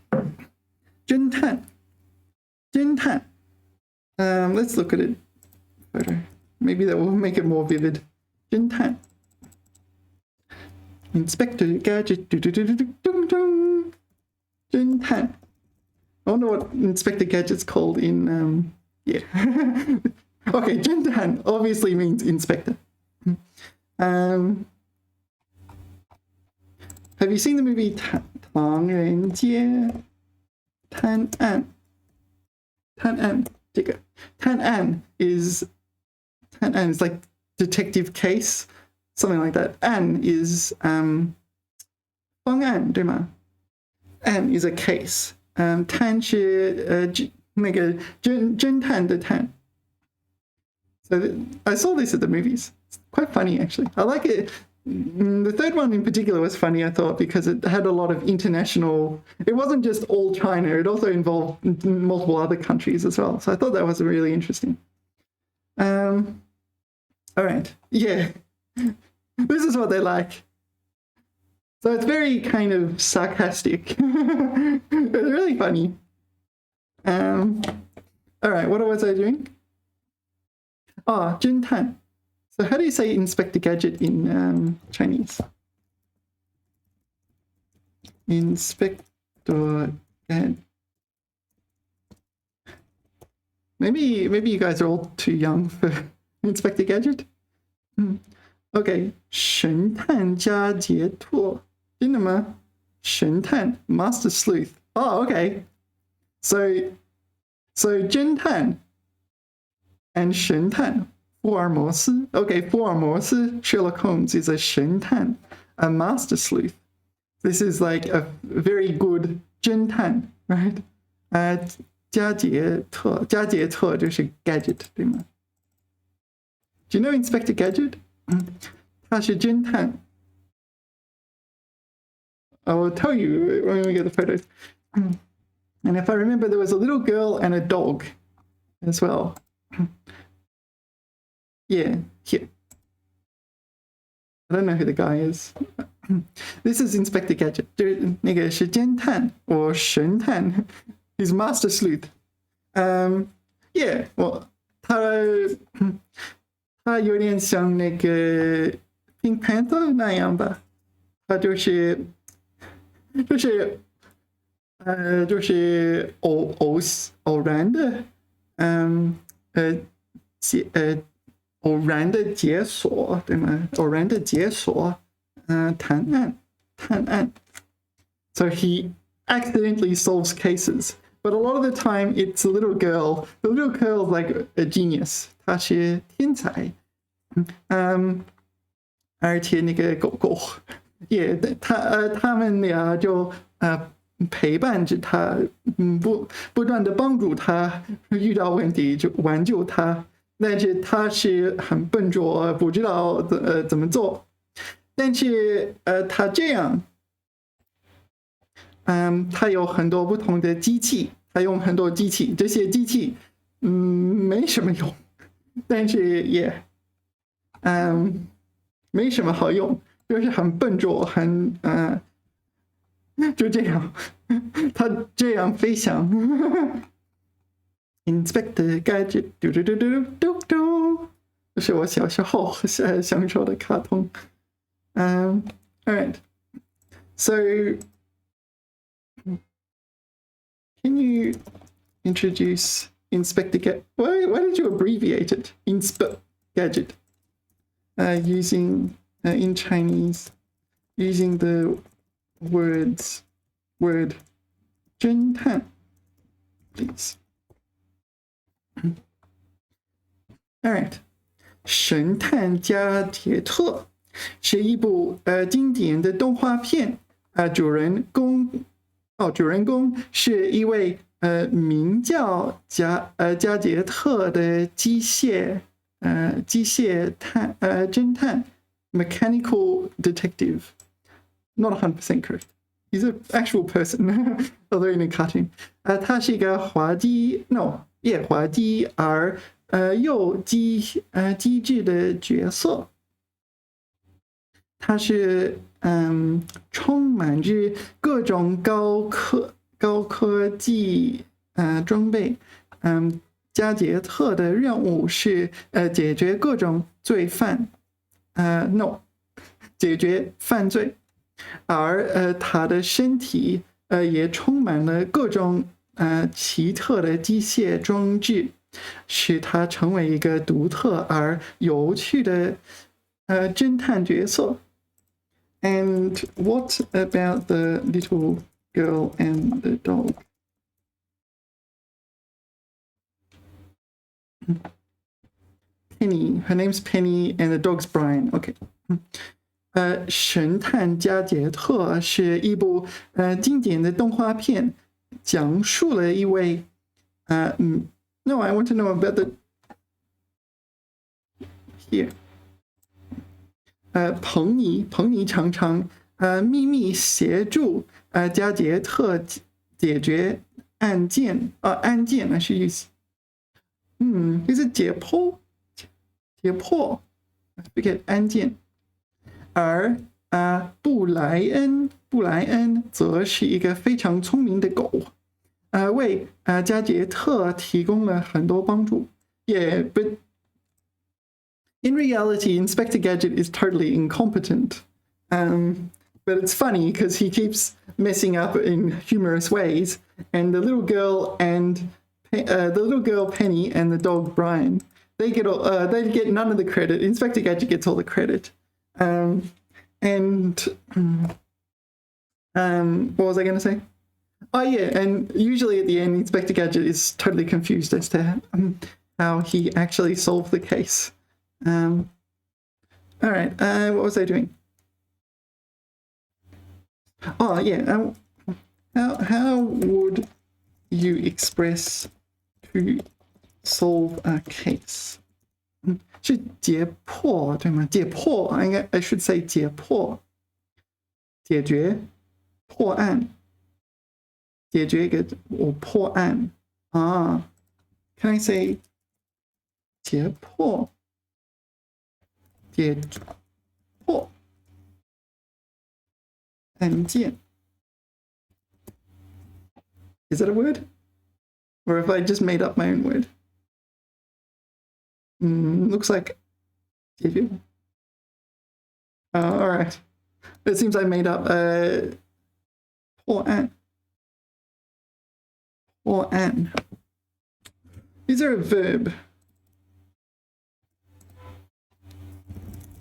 侦探. Let's look at it photo. Maybe that will make it more vivid. 侦探. Inspector Gadget. 侦探. I wonder what Inspector Gadget's called in, yeah. Okay, 侦探 obviously means inspector. Have you seen the movie 唐人街探案? 探案, 这个 探案 is like detective case, something like that. 案 is 方案，对吗？案 is a case. 探是那个侦探的探. So I saw this at the movies. It's quite funny actually. I like it. The third one in particular was funny, I thought, because it had a lot of international. It wasn't just all China. It also involved multiple other countries as well. So I thought that was really interesting. All right. Yeah. This is what they like. So it's very kind of sarcastic. It's really funny. All right. What was I doing? Oh, 侦探. So how do you say Inspector Gadget in Chinese? Inspector Gadget. Maybe you guys are all too young for Inspector Gadget. Okay, 神探加杰拓，真的吗？神探 Master Sleuth. Oh, okay. So 侦探 and 神探。福尔摩斯. Okay, 福尔摩斯 Sherlock Holmes is a 神探, a master sleuth. This is like a very good 侦探, right? 加杰特就是 Gadget, 对吗? Do you know Inspector Gadget? 他是侦探. I will tell you when we get the photos. And if I remember, there was a little girl and a dog as well. Yeah, here. I don't know who the guy is. This is Inspector Gadget. 那个是侦探 or 神探 He's Master Sleuth. Yeah, well, 他有点像那个 Pink Panther 那样吧。他就是偶然的偶然的解锁，对吗？偶然的解锁，探案。So he accidentally solves cases, but a lot of the time it's a little girl. The little girl's like a genius. 她是天才，而且那个狗狗，也他们俩就陪伴着他，不断的帮助他，遇到问题就挽救他。但是他是很笨拙，不知道怎么做。但是他这样，他有很多不同的机器，他用很多机器，这些机器没什么用，但是也没什么好用，就是很笨拙，很就这样，他这样飞翔。Inspector Gadget， 嘟嘟嘟嘟嘟嘟，这是我小时候享受的卡通。All right. So, can you introduce Inspector Gadget? Why did you abbreviate it? Gadget. using in Chinese using the word 侦探 please. All right. 神探加杰特是一部经典的动画片主人公是一位名叫加杰特的机械侦探 mechanical detective. Not 100% correct. He's an actual person, although in a cartoon. 他是一个滑稽而又机智的角色。他是充满着各种高科技装备。加杰特的任务是解决各种罪犯解决犯罪。而他的身体也充满了各种奇特的机械装置，使他成为一个独特而有趣的侦探角色。And what about the little girl and the dog? Penny. Her name's Penny and the dog's Brian. Okay. 神探加杰特是一部经典的动画片，讲述了一位No, I want to know about the here. 彭尼常常秘密协助加杰特解决案件那是意思。就是解剖 I forget 案件。而布莱恩则是一个非常聪明的狗，为加杰特提供了很多帮助。Yeah, but in reality, Inspector Gadget is totally incompetent. But it's funny because he keeps messing up in humorous ways, and the little girl Penny and the dog Brian, they get none of the credit. Inspector Gadget gets all the credit. What was I going to say? Oh yeah, and usually at the end, Inspector Gadget is totally confused as to how he actually solved the case. All right, what was I doing? Oh yeah, how would you express to solve a case? 是解破对吗？解破应该 I should say 解破，解决破案，解决一个破案啊 ？Can I say 解破案件 ？Is that a word? Or if I just made up my own word? Looks like all right. It seems I made up 破案. Is there a verb?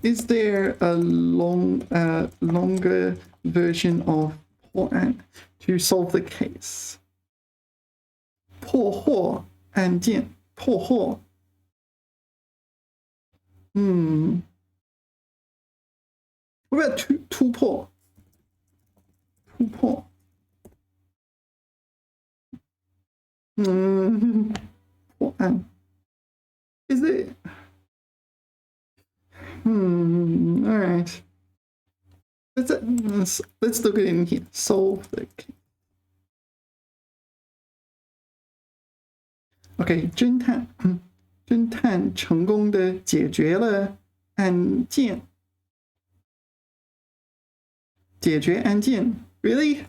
Is there a longer version of 破案 to solve the case? 破获案件，破获。What about 突破？破案。Is it? All right. Let's look at it in here. Solve the case. Okay, 侦探成功的解决了案件。解决案件 Really?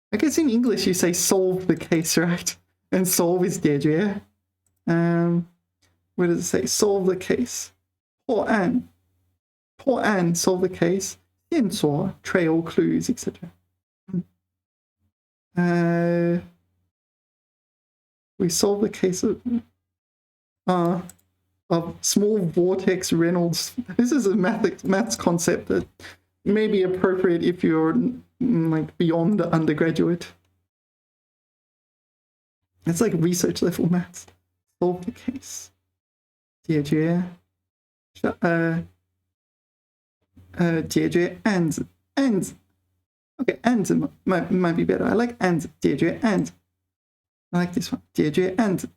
I guess in English you say solve the case, right? And solve is 解决。What does it say? Solve the case. 破案 solve the case. 线索 trail clues, etc. We solve the case of of small vortex Reynolds. This is a maths concept that may be appropriate if you're like beyond the undergraduate. It's like research level maths. Solve the case. 解决案子 Okay, 案子 might be better. I like 案子 解决案子 I like this one. 解决案子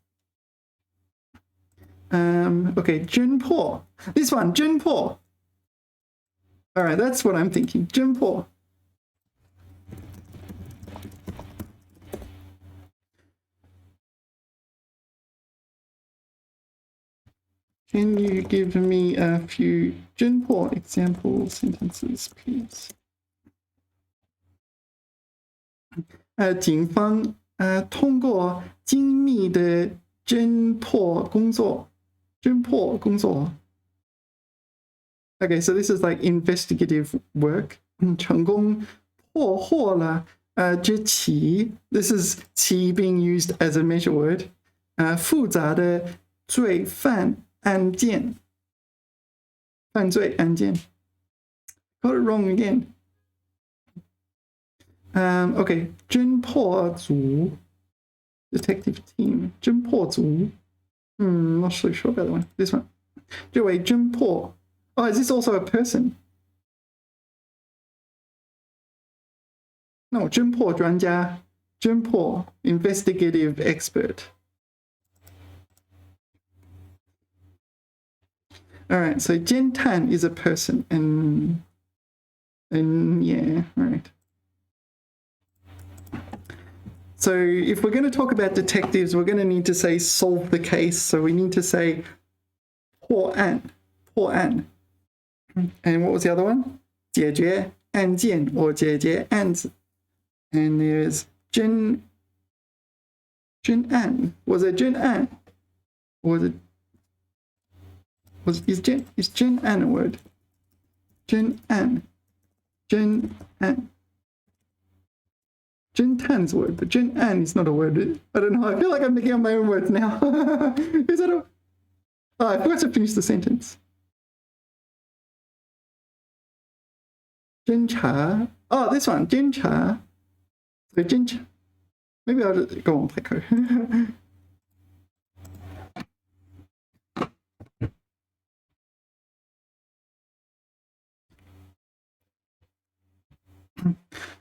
Okay, 侦破 This one, 侦破 Alright, that's what I'm thinking. 侦破 Can you give me a few 侦破 example sentences, please? 警方通过精密的侦破工作 Okay, so this is like investigative work. 成功破获了这起 This is 起 being used as a measure word. 复杂的罪犯案件 犯罪案件 Got it wrong again. Okay, 侦破组 detective team 侦破组 not so sure about that one. This one. 这位侦破 Oh, is this also a person? No, 侦破专家 侦破 investigative expert. Alright, so 侦探 is a person and yeah, right. So if we're going to talk about detectives, we're going to need to say solve the case. So we need to say 破案 And what was the other one? 解决案件 or 解决案子 And there's 侦案 Was it 侦案 Or was it is 侦案 a word? 侦案 侦探's a word, but 侦案 is not a word. I don't know. I feel like I'm making up my own words now. Is that a... Oh, I forgot to finish the sentence. 侦查 Oh, this one. 侦查 So 侦查 Maybe I'll just go on Pleco.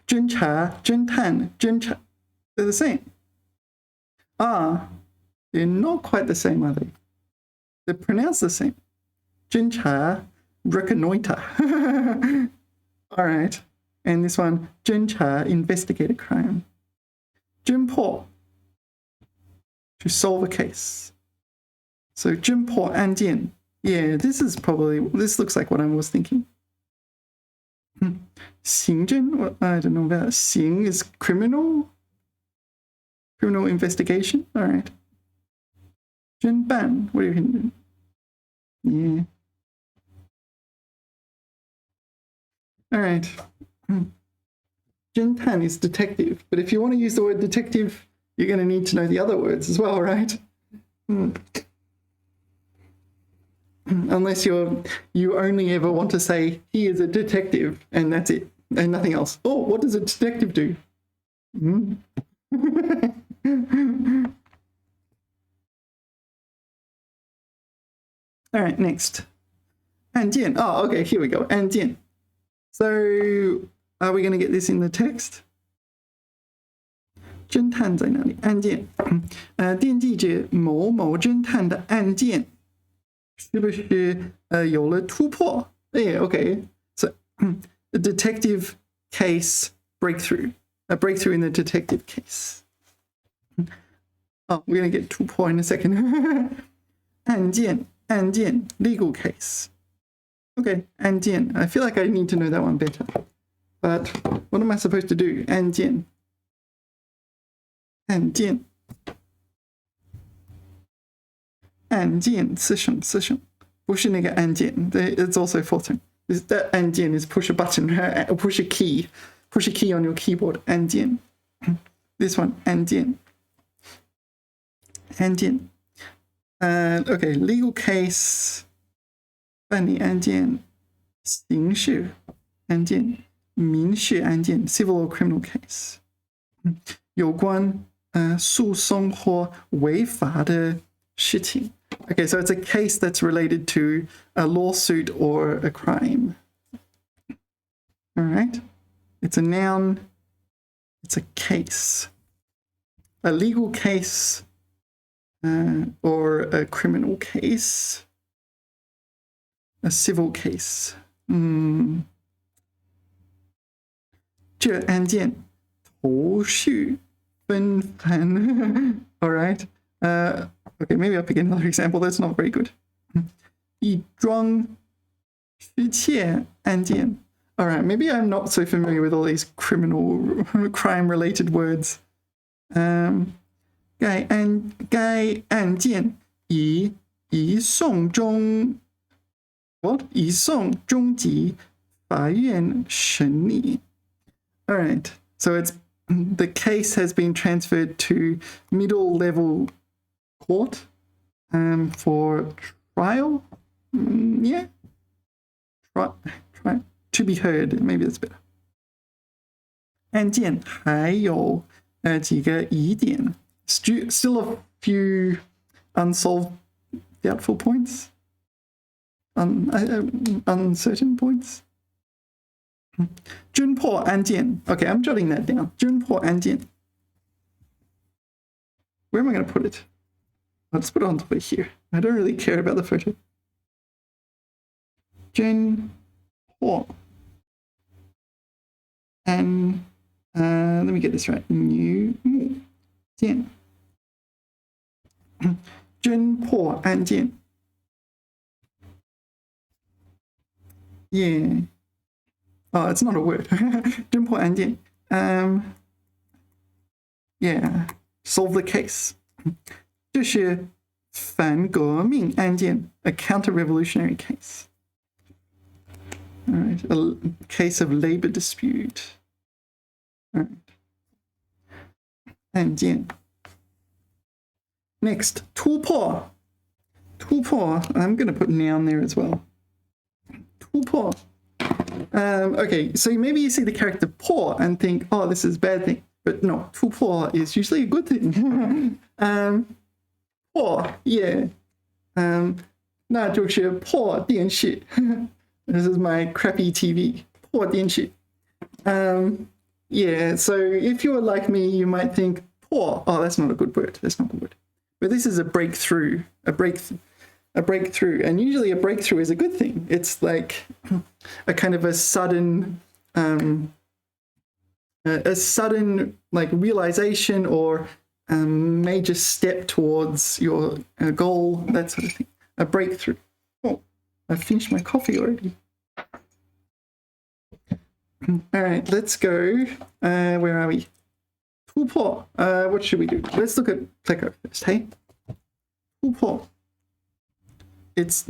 侦查 侦探 侦查 They're the same. They're not quite the same, are they? They're pronounced the same. 侦查 reconnoiter. Alright. And this one, 侦查 investigate a crime. 侦破 to solve a case. So 侦破案件 Yeah, this looks like what I was thinking. 刑侦 I don't know about 刑 is criminal investigation. All right. 侦办 what are you hinting? Yeah. All right. 侦探 is detective, but if you want to use the word detective, you're going to need to know the other words as well, right? Unless you only ever want to say he is a detective and that's it and nothing else. Oh, what does a detective do? All right, next. 案件 Oh, okay, here we go. 案件 So are we going to get this in the text? 侦探在哪里？案件电记者某某侦探的案件是不是有了突破 Yeah, okay. So a detective case breakthrough. A breakthrough in the detective case. Oh, we're going to get 突破 in a second. 案件 legal case. Okay, 案件 I feel like I need to know that one better. But what am I supposed to do? 案件刺伤不是那个按键 It's also Fortune. That 按键 is push a button, push a key on your keyboard. 按键 This one 按键 Okay, legal case, 办理案件，刑事案件，民事案件 civil or criminal case， 有关诉讼或违法的事情。Okay, so it's a case that's related to a lawsuit or a crime. All right, it's a noun, it's a case. A legal case or a criminal case, a civil case. 这案件头绪纷繁。All right. Okay, maybe I'll pick another example. That's not very good. 一桩失窃案件. All right, maybe I'm not so familiar with all these criminal crime-related words. 该案件移送中级法院审理. All right, so it's the case has been transferred to middle level court for trial. Yeah, try to be heard. Maybe that's better. 案件还有几个疑点. Still a few unsolved doubtful points, uncertain points. 侦破案件. Okay, I'm jotting that down. 侦破案件. Where am I going to put it? Let's put it on top of here. I don't really care about the photo. 侦破 and let me get this right. 女木件. 侦破案件. Yeah. Oh, it's not a word. 侦破案件. Yeah. Solve the case. 这是反革命案件, a counter-revolutionary case. All right, a case of labor dispute. All right. 案件. Next, 突破. 突破, I'm going to put noun there as well. 突破. Okay, so maybe you see the character 破 and think, oh, this is a bad thing. But no, 突破 is usually a good thing. 破, yeah. 那就是破电视. This is my crappy TV. 破电视. Yeah, so if you're like me, you might think 破. Oh, that's not a good word. That's not a good word. But this is a breakthrough. A breakthrough. And usually a breakthrough is a good thing. It's like a kind of a sudden like realization or major step towards your goal, that sort of thing. A breakthrough. Oh, I've finished my coffee already. All right, let's go. Where are we? 突破. What should we do? Let's look at pleco first, hey? 突破. It's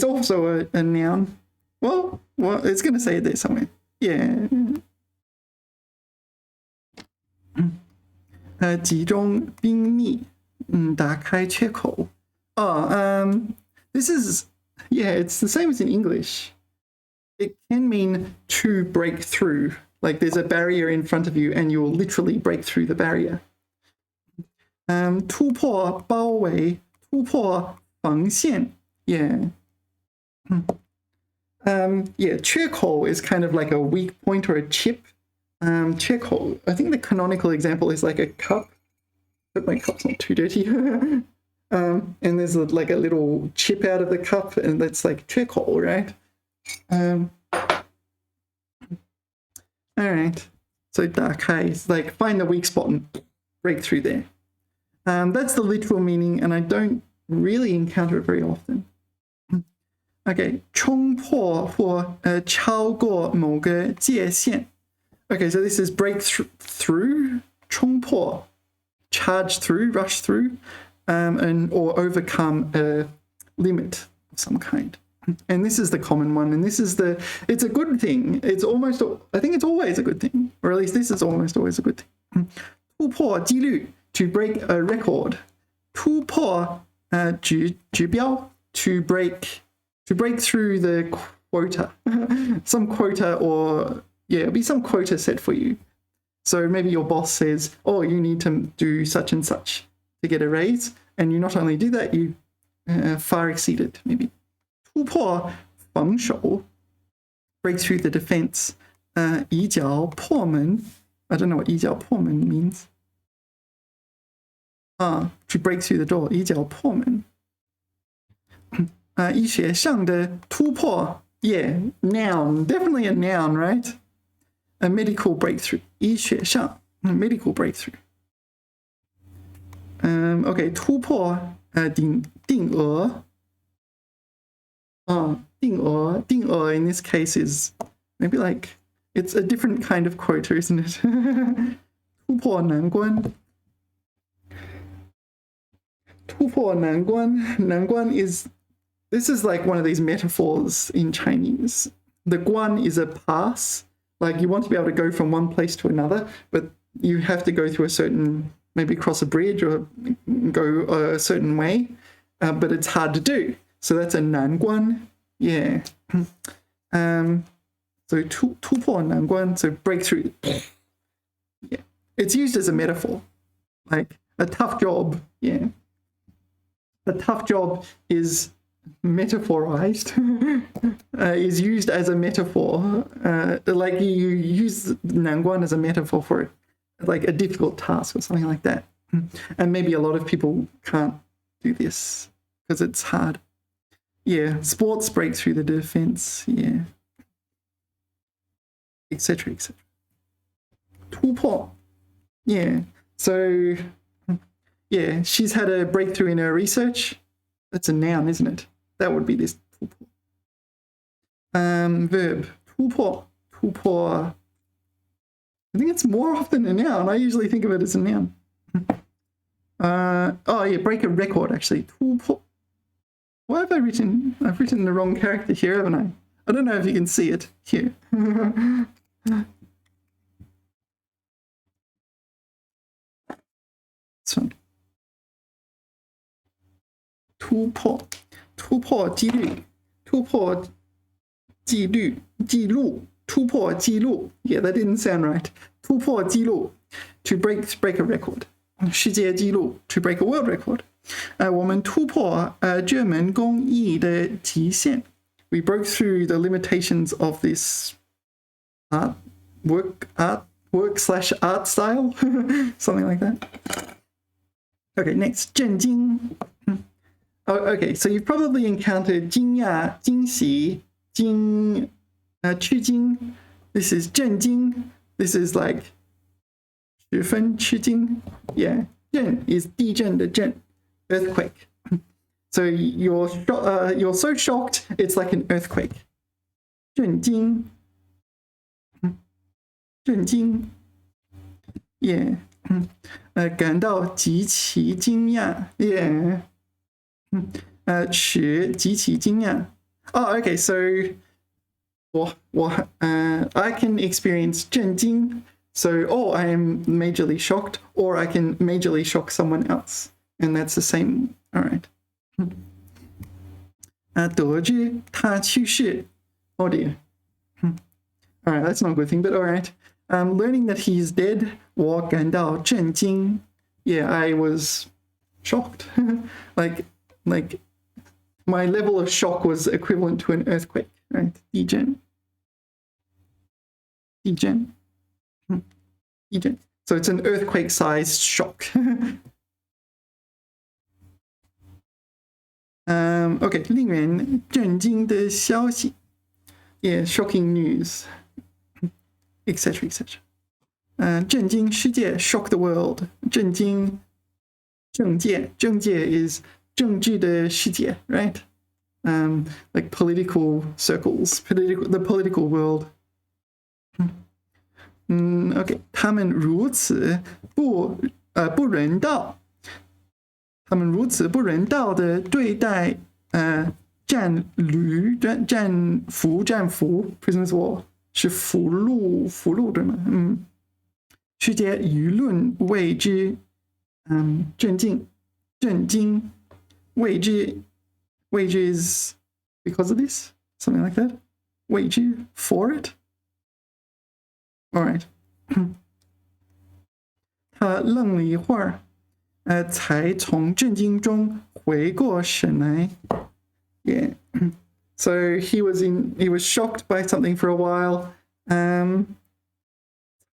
also a noun. Well, it's going to say it there somewhere. Yeah. 集中兵力, 打开缺口. Oh, this is, yeah, it's the same as in English. It can mean to break through. Like there's a barrier in front of you and you'll literally break through the barrier. 突破包围, 突破防线. Yeah. Yeah, 缺口 is kind of like a weak point or a chip. 缺口, I think the canonical example is like a cup. But my cup's not too dirty. And there's like a little chip out of the cup, and that's like 缺口, right? All right. So 打开 is like find the weak spot and break through there. That's the literal meaning, and I don't really encounter it very often. Okay, 冲破或超过某个界限. Okay, so this is break through, 冲破, charge through, rush through, or overcome a limit of some kind. And this is the common one, and it's a good thing. I think it's always a good thing, or at least this is almost always a good thing. 突破纪律, to break a record. 突破指标 to break through the quota. Some quota, or yeah, it'll be some quota set for you. So maybe your boss says, oh, you need to do such and such to get a raise, and you not only do that, you far exceed it. Maybe 突破防守 break through the defense. 一脚破门 I don't know what 一脚破门 means. To break through the door. 一脚破门。医学上的突破 yeah, noun, definitely a noun, right? A medical breakthrough. 医学上 medical breakthrough. Okay, 突破定额。定额 in this case is maybe like it's a different kind of quota, isn't it? 突破难关。突破难关。难关 is, this is like one of these metaphors in Chinese. The guan is a pass. Like you want to be able to go from one place to another, but you have to go through a certain, maybe cross a bridge or go a certain way, but it's hard to do. So that's a 难关. Yeah. So 突破难关, so breakthrough. Yeah. It's used as a metaphor. Like a tough job. Yeah. A tough job is metaphorized, is used as a metaphor. Like you use 难关 as a metaphor for it, like a difficult task or something like that. And maybe a lot of people can't do this because it's hard. Yeah, sports break through the defense. Yeah, etc. etc. 突破. Yeah. So yeah, she's had a breakthrough in her research. That's a noun, isn't it? That would be this 突破. Verb 突破. 突破. I think it's more often a noun. I usually think of it as a noun. Oh yeah, break a record actually. 突破. What have I written? I've written the wrong character here, haven't I? I don't know if you can see it here. So 突破纪律 突破纪律 记录 突破纪录 Yeah, that didn't sound right. 突破纪录 to break a record. 世界纪录 to break a world record. 我们突破这门工艺的极限. We broke through the limitations of this work / art style. Something like that. Okay, next, 震惊. Oh, okay, so you've probably encountered 惊讶、惊喜、吃惊. This is 震惊. This is like 十分吃惊. Yeah, 震 is 地震的震, earthquake. So you're so shocked, it's like an earthquake. 震惊. 震惊. Yeah. 感到极其惊讶. Yeah. 使极其惊讶. Oh, okay, so I can experience 震惊. So, I am majorly shocked, or I can majorly shock someone else. And that's the same. All right. 得知他去世. Oh dear. All right, that's not a good thing, but all right. Learning that he's dead, 我感到震惊. Yeah, I was shocked. like my level of shock was equivalent to an earthquake, right? 地震. So it's an earthquake-sized shock. Okay, 令人震惊的消息. Yeah, shocking news. Etc. etc. 震惊世界, shock the world. 震惊政界. 政界 is 政治的世界, right? Like political circles, the political world. Okay, 他们如此不人道. 他们如此不人道的对待战俘 prisoners war 是俘虏对吗？世界舆论为之震惊。Wage is because of this, something like that. Wage for it. All right. 他愣了一会儿，才从震惊中回过神来。Yeah. So he was shocked by something for a while.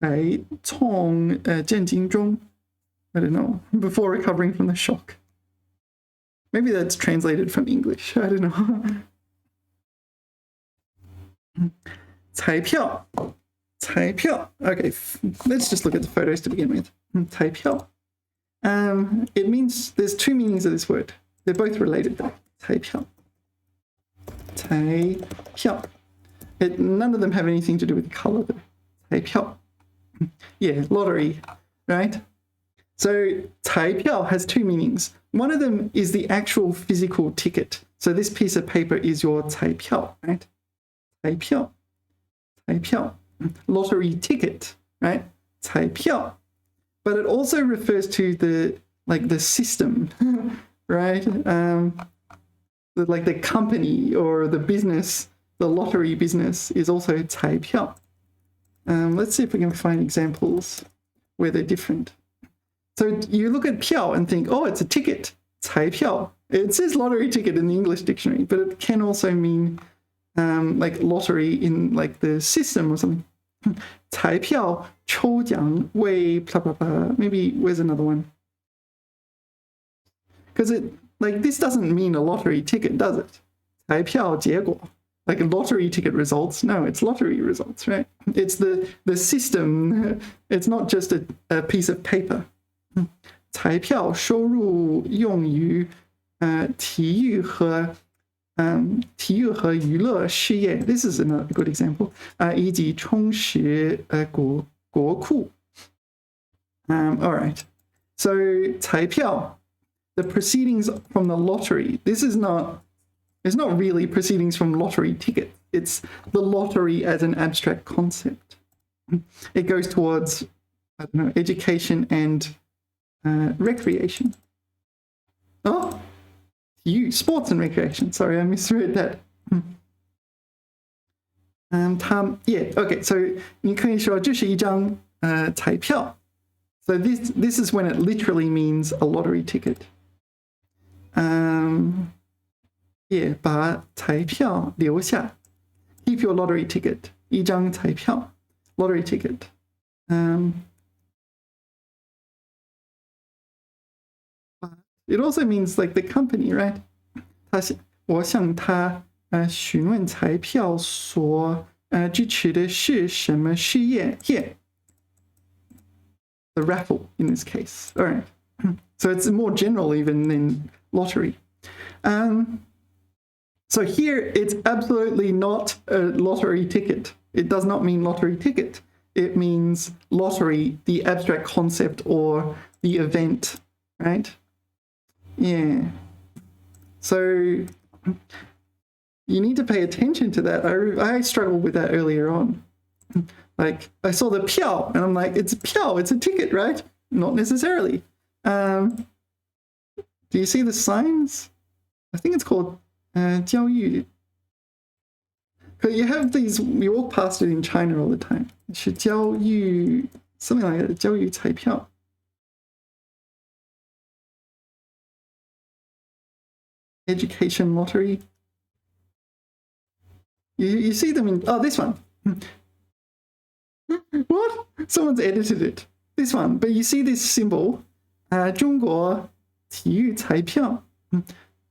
才从震惊中 I don't know, before recovering from the shock. Maybe that's translated from English. I don't know. 彩票. Okay, let's just look at the photos to begin with. 彩票. It means there's two meanings of this word. They're both related though. 彩票. 彩票. None of them have anything to do with color though. 彩票. Yeah, lottery, right? So 彩票 has two meanings. One of them is the actual physical ticket. So this piece of paper is your 彩票, right? 彩票. 彩票. Lottery ticket, right? 彩票. But it also refers to the system, right? The company or the business, the lottery business is also 彩票. Let's see if we can find examples where they're different. So you look at 票 and think, oh, it's a ticket, 彩票. It says lottery ticket in the English dictionary, but it can also mean like lottery in like the system or something. 彩票抽奖为 blah blah blah. Maybe where's another one? Because this doesn't mean a lottery ticket, does it? 彩票结果. Like lottery ticket results. No, it's lottery results, right? It's the system. It's not just a piece of paper. 彩票收入用于体育和娱乐事业. This is another good example. 以及充实国库. All right. So 彩票, the proceedings from the lottery. It's not really proceedings from lottery ticket. It's the lottery as an abstract concept. It goes towards, I don't know, education and recreation. Oh, sports and recreation. Sorry, I misread that. Yeah, okay, so 你可以说这是一张彩票. So this is when it literally means a lottery ticket. Yeah, 把彩票留下. Keep your lottery ticket. 一张彩票. Lottery ticket. It also means like the company, right? 我向他询问彩票所支持的是什么事业? Yeah. The raffle in this case. All right. So it's more general even than lottery. So here it's absolutely not a lottery ticket. It does not mean lottery ticket. It means lottery, the abstract concept or the event, right? Yeah. So you need to pay attention to that. I struggled with that earlier on. Like I saw the 票 and I'm like, it's 票, it's a ticket, right? Not necessarily. Do you see the signs? I think it's called 教育. Because you have these, you walk past it in China all the time. 是教育, something like that, 教育彩票. Education lottery. You see them in, oh, this one. What? Someone's edited it. This one. But you see this symbol, 中国体育彩票.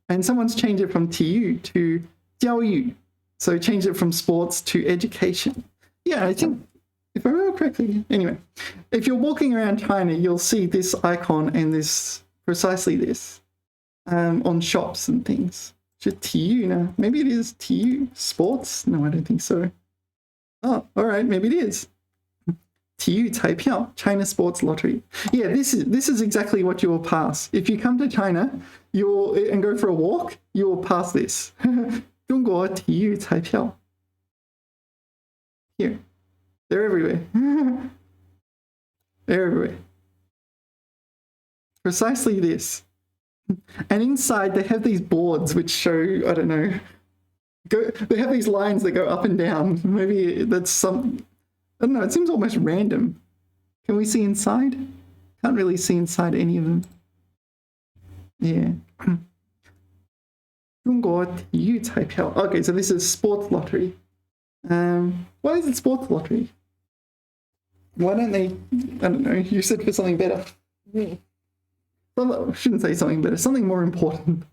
And someone's changed it from 体育 to 教育. So changed it from sports to education. Yeah, I think, if I remember correctly, anyway, if you're walking around China, you'll see this icon and this, precisely this, on shops and things. 是体育呢? Maybe it is 体育, sports? No, I don't think so. Oh, all right, maybe it is. 体育彩票, China Sports Lottery. Yeah, this is exactly what you will pass. If you come to China and go for a walk, you will pass this. 中国体育彩票. Here. They're everywhere. They're everywhere. Precisely this. And inside they have these boards which show, I don't know, they have these lines that go up and down. Maybe that's some, I don't know, it seems almost random. Can we see inside? Can't really see inside any of them. Yeah. 中国体育彩票. Okay, so this is sports lottery. Why is it sports lottery? Why don't they, I don't know, you said for something better. I shouldn't say something better, something more important.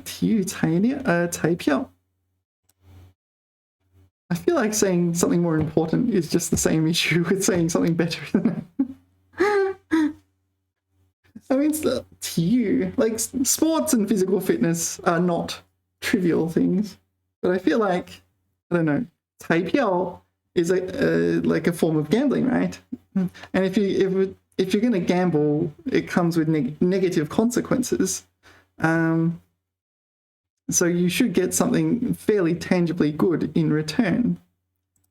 体育彩票. I feel like saying something more important is just the same issue with saying something better. I mean, it's the 体育, like sports and physical fitness are not trivial things, but I feel like, I don't know, 彩票 is like a form of gambling, right? And if you're going to gamble, it comes with negative consequences. So you should get something fairly tangibly good in return.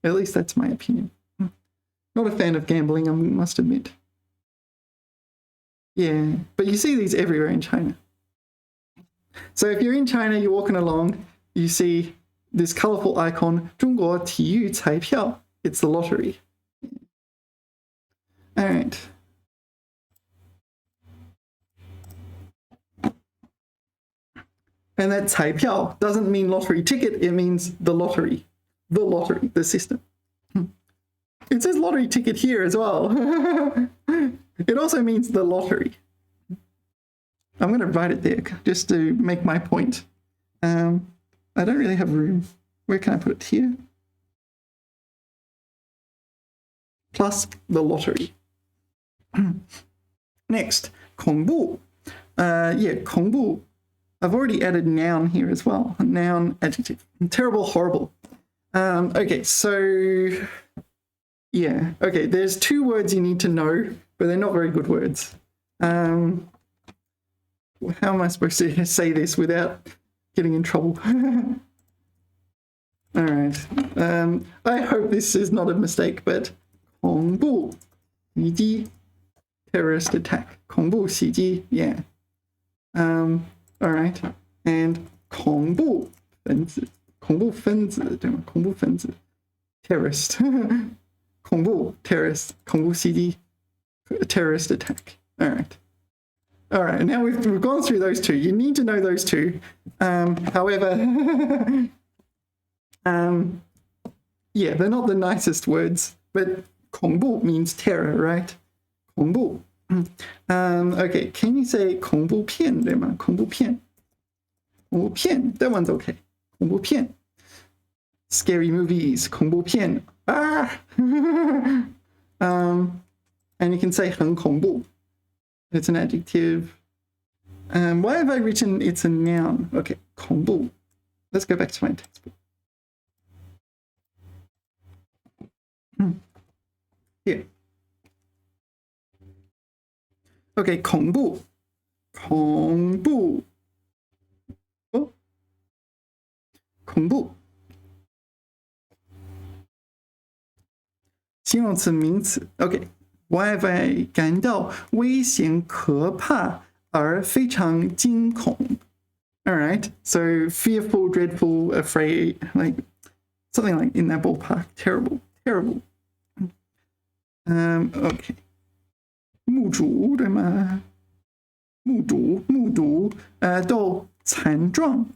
At least that's my opinion. Not a fan of gambling, I must admit. Yeah, but you see these everywhere in China. So if you're in China, you're walking along, you see this colorful icon, 中国体育彩票. It's the lottery. All right. And that 彩票 doesn't mean lottery ticket, it means the lottery, the system. It says lottery ticket here as well. It also means the lottery. I'm going to write it there just to make my point. I don't really have room. Where can I put it? Here? Plus the lottery. Next, 恐怖. Yeah, 恐怖. I've already added noun here as well. Noun, adjective. Terrible, horrible. Okay, so yeah. Okay, there's two words you need to know, but they're not very good words. How am I supposed to say this without getting in trouble? All right. I hope this is not a mistake, but 恐怖袭击 terrorist attack. 恐怖袭击, yeah. All right, and 恐怖分子 对吗？恐怖分子 terrorist 恐怖 terrorist 恐怖袭击 terrorist attack. All right. Now we've gone through those two. You need to know those two. However, yeah, they're not the nicest words, but 恐怖 means terror, right? 恐怖. Okay, can you say 恐怖片对吗？恐怖片 that one's okay. 恐怖片 scary movies 恐怖片 and you can say 很恐怖 it's an adjective. Why have I written it's a noun? Okay, 恐怖. Let's go back to my textbook. Here. Okay, 恐怖 恐怖 oh. 恐怖 形容词名词 Okay, why have I 感到危险可怕而非常惊恐 Alright, so fearful, dreadful, afraid, like something like in that ballpark. Terrible. Okay. 目睹对吗？目睹都惨状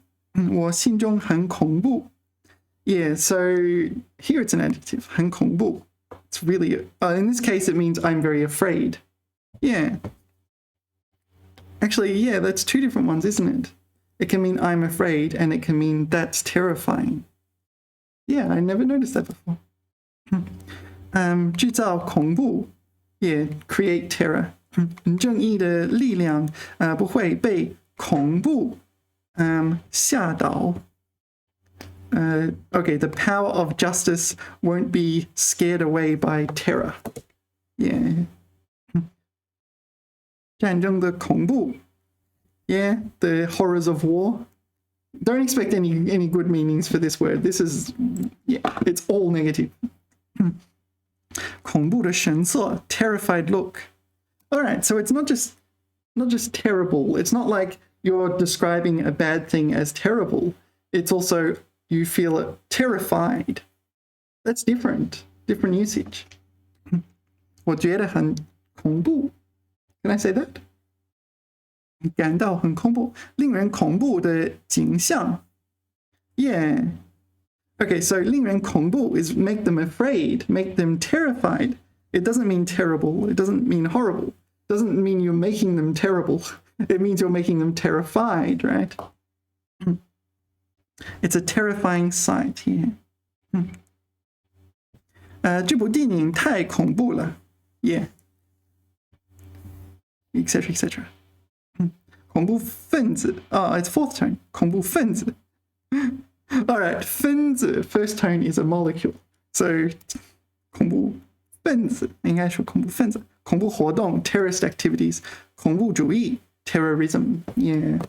我心中很恐怖 Yeah, so here it's an adjective 很恐怖 It's really in this case it means I'm very afraid. Yeah. Actually, yeah, that's two different ones, isn't it? It can mean I'm afraid and it can mean that's terrifying. Yeah, I never noticed that before. 制造恐怖 Yeah, create terror. 正义的力量不会被恐怖吓倒 Okay, the power of justice won't be scared away by terror. Yeah. 战争的恐怖 Yeah, the horrors of war. Don't expect any good meanings for this word. This is, yeah, it's all negative. 恐怖的神色 terrified look. All right, so it's not just terrible. It's not like you're describing a bad thing as terrible. It's also you feel terrified. That's different usage. 我觉得很恐怖. Can I say that? 感到很恐怖，令人恐怖的景象. Yeah. Okay, so 令人恐怖 is make them afraid, make them terrified. It doesn't mean terrible. It doesn't mean horrible. It doesn't mean you're making them terrible. It means you're making them terrified, right? It's a terrifying sight here. 这部电影太恐怖了. Yeah. Etc. etc. 恐怖分子. Oh, it's fourth tone. 恐怖分子. All right, 分子 first tone is a molecule. So 恐怖分子应该说恐怖分子。恐怖活动 terrorist activities. 恐怖主义 terrorism. Yeah.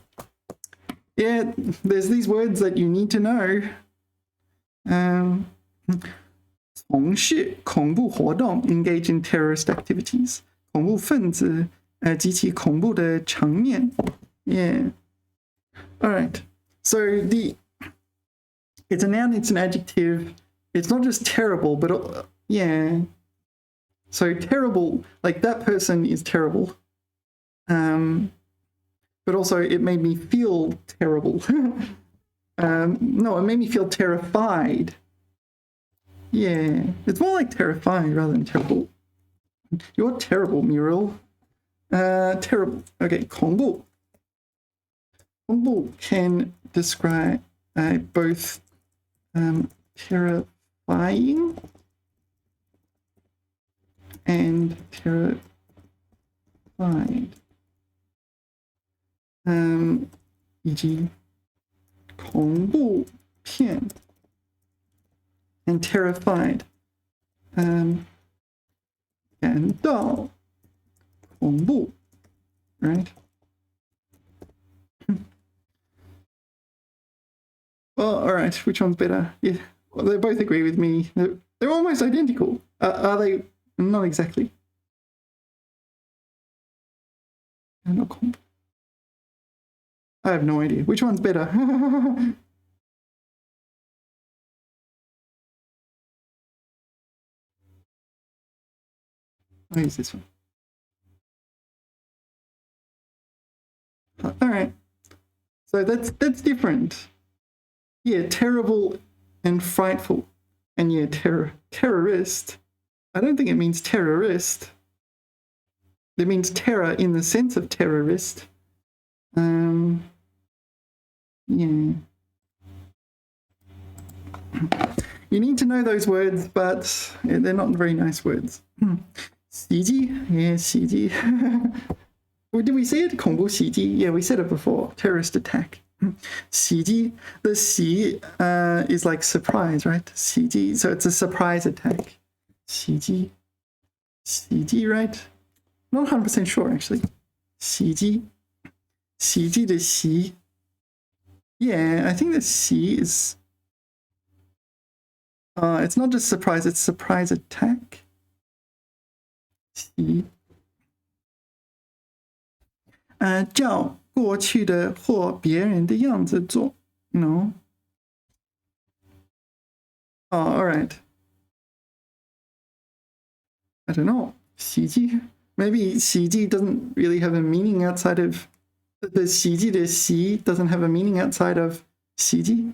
Yeah, there's these words that you need to know. 从事恐怖活动 engage in terrorist activities. 恐怖分子激起恐怖的场面. Yeah. All right. So it's a noun, it's an adjective. It's not just terrible, but yeah. So terrible, like that person is terrible. But also it made me feel terrible. No, it made me feel terrified. Yeah, it's more like terrifying rather than terrible. You're terrible, Muriel. Terrible. Okay, 恐怖. 恐怖 can describe both terrifying and terrified. 以及恐怖片 and terrified. 感到恐怖, right? Well, all right, which one's better? Yeah, well, they both agree with me. They're almost identical. Are they? Not exactly. I have no idea. Which one's better? I'll use this one. All right. So that's different. Yeah, terrible and frightful. And yeah, terrorist. I don't think it means terrorist. It means terror in the sense of terrorist. Yeah. You need to know those words, but they're not very nice words. 袭击, yeah, 袭击. Did we say it? 恐怖袭击. Yeah, we said it before. Terrorist attack. 袭击. The 袭 is like surprise, right? 袭击. So it's a surprise attack. 袭击. 袭击, right? Not 100% sure, actually. 袭击. 袭击的袭. Yeah, I think the 袭 is... it's not just surprise, it's surprise attack. 袭. 照过去的或别人的样子做. No. Oh, all right. I don't know. 袭击. Maybe 袭击 doesn't really have a meaning outside of... The 袭击的袭 doesn't have a meaning outside of 袭击.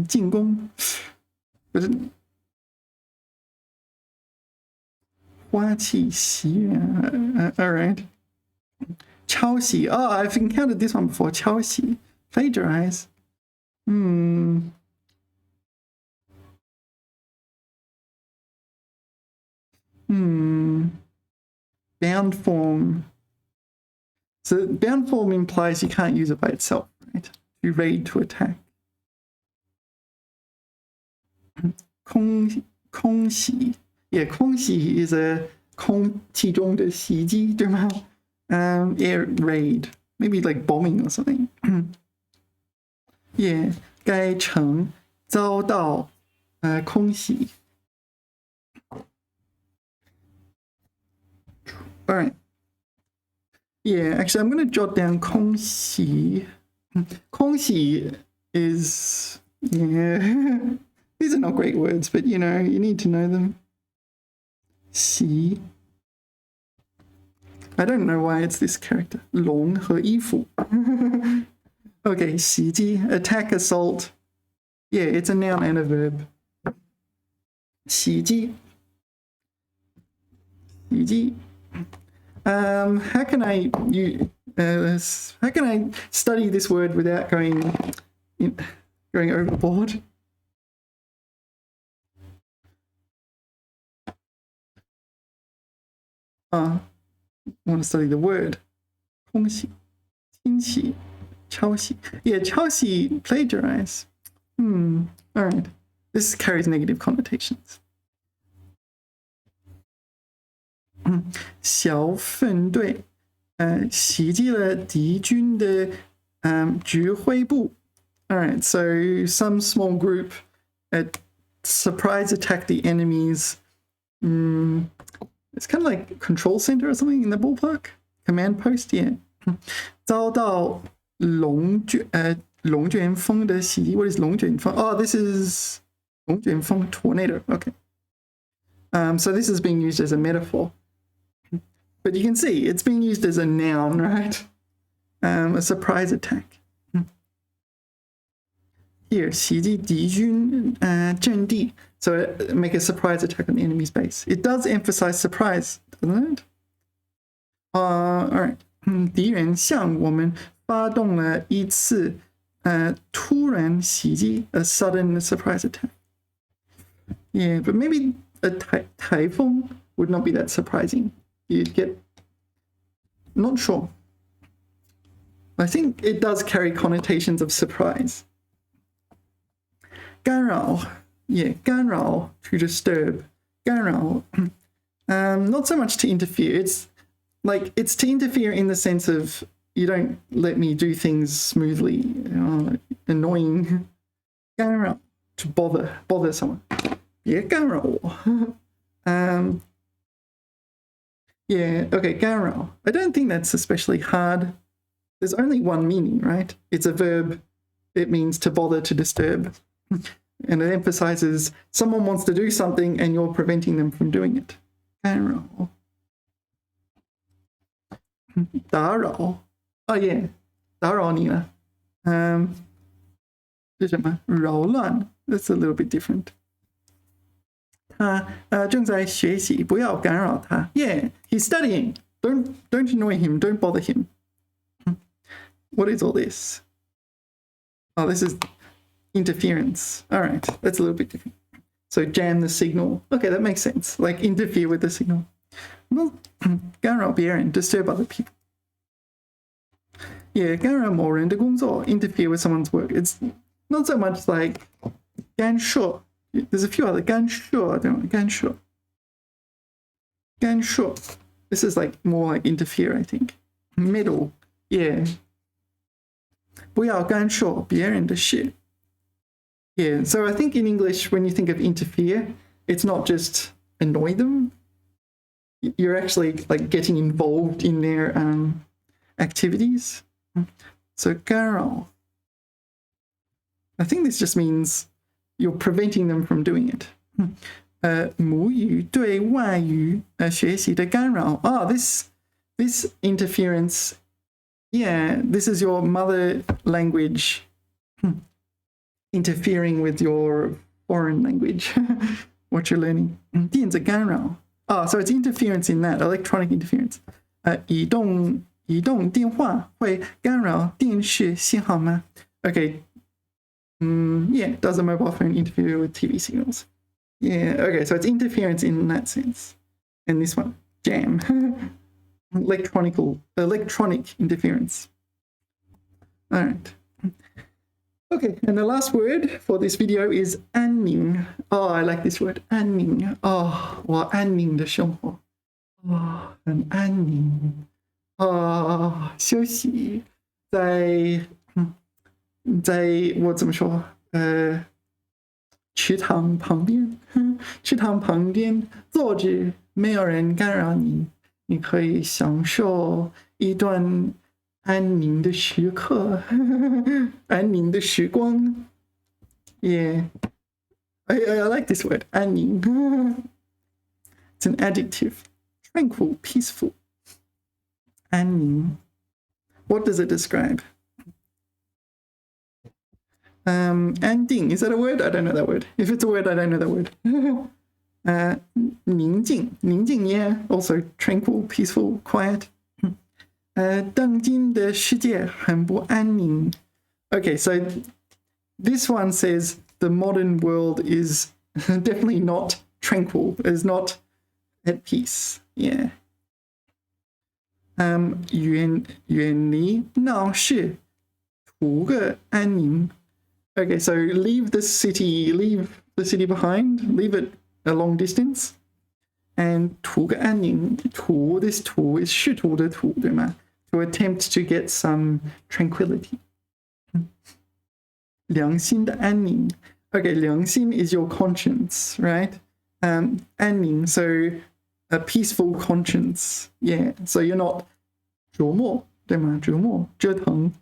进攻. But 花气袭人. All right. 抄袭. Oh, I've encountered this one before. 抄袭. Plagiarize. Bound form. So bound form implies you can't use it by itself, right? To raid, to attack. 空袭. Yeah, 空袭 is a 空气中的袭击, 对吗? Air raid. Maybe like bombing or something. Yeah, 该城遭到空袭. All right. Yeah, actually, I'm going to jot down 空袭. 空袭 is, yeah, these are not great words, but you know, you need to know them. 袭. I don't know why it's this character. 龙和衣服. Okay, 袭击, attack, assault. Yeah, it's a noun and a verb. 袭击. 袭击. How can I study this word without going overboard? I want to study the word. 空袭, 侵袭, 抄袭. Yeah, 抄袭, plagiarize. All right. This carries negative connotations. 小分队袭击了敌军的指挥部. All right, so some small group surprise attack the enemies. It's kind of like control center or something in the ballpark. Command post, yeah. 遭到龙卷风的袭击. What is 龙卷风? Oh, this is 龙卷风 tornado. Okay. So this is being used as a metaphor. But you can see it's being used as a noun, right? A surprise attack. Here, 袭击敌军阵地. So make a surprise attack on the enemy's base. It does emphasize surprise, doesn't it? All right. 敌人向我们发动了一次突然袭击, a sudden surprise attack. Yeah, but maybe a 台风 would not be that surprising. You'd get, not sure. I think it does carry connotations of surprise. 干扰, yeah, 干扰, to disturb. 干扰, not so much to interfere. It's to interfere in the sense of you don't let me do things smoothly. Annoying. 干扰, to bother someone. Yeah, 干扰我. Yeah, okay, 干扰. I don't think that's especially hard. There's only one meaning, right? It's a verb. It means to bother, to disturb. And it emphasizes someone wants to do something and you're preventing them from doing it. 干扰. 打扰. Oh yeah, 打扰你了. 是什么? 扰乱. That's a little bit different. 他正在学习，不要干扰他. Yeah, he's studying. Don't annoy him. Don't bother him. What is all this? Oh, this is interference. All right, that's a little bit different. So jam the signal. Okay, that makes sense. Like interfere with the signal. Well, 干扰别人, disturb other people. Yeah, 干扰某人的工作, interfere with someone's work. It's not so much like 干涉. There's a few other 干涉, I don't know, 干涉. 干涉. This is like more like interfere, I think. Middle, yeah. 不要干涉别人的事. Yeah, so I think in English, when you think of interfere, it's not just annoy them. You're actually like getting involved in their activities. So 干扰. I think this just means you're preventing them from doing it. 母语对外语学习的干扰. Oh, this interference. Yeah, this is your mother language interfering with your foreign language, what you're learning. 电子干扰. Oh, so it's interference in that, electronic interference. 移动电话会干扰电视信号吗? Okay. Yeah, does a mobile phone interfere with TV signals? Yeah, okay, so it's interference in that sense. And this one, jam. Electronic interference. All right. Okay, and the last word for this video is 安宁. Oh, I like this word, 安宁. Oh, 我安宁的生活. Oh, 很安宁. Oh, 休息. 在我怎么说？池塘旁边，池塘旁边坐着，没有人干扰你，你可以享受一段安宁的时刻，安宁的时光。Yeah, I like this word, 安宁。It's an adjective. Tranquil, peaceful. 安宁。What does it describe? 安定, is that a word? I don't know that word. If it's a word, I don't know that word. 宁静, 宁静, yeah. Also tranquil, peaceful, quiet. 当今的世界很不安宁. Okay, so this one says the modern world is definitely not tranquil, is not at peace. Yeah. 远离闹市，图个安宁. Okay, so leave the city behind, leave it a long distance. And 图个安宁, 图, this 图 is 试图的图, 对吗? To attempt to get some tranquility. 良心的安宁. Okay, 良心 is your conscience, right? 安宁, so a peaceful conscience. Yeah, so you're not 琢磨, 对吗? 琢磨, 折腾.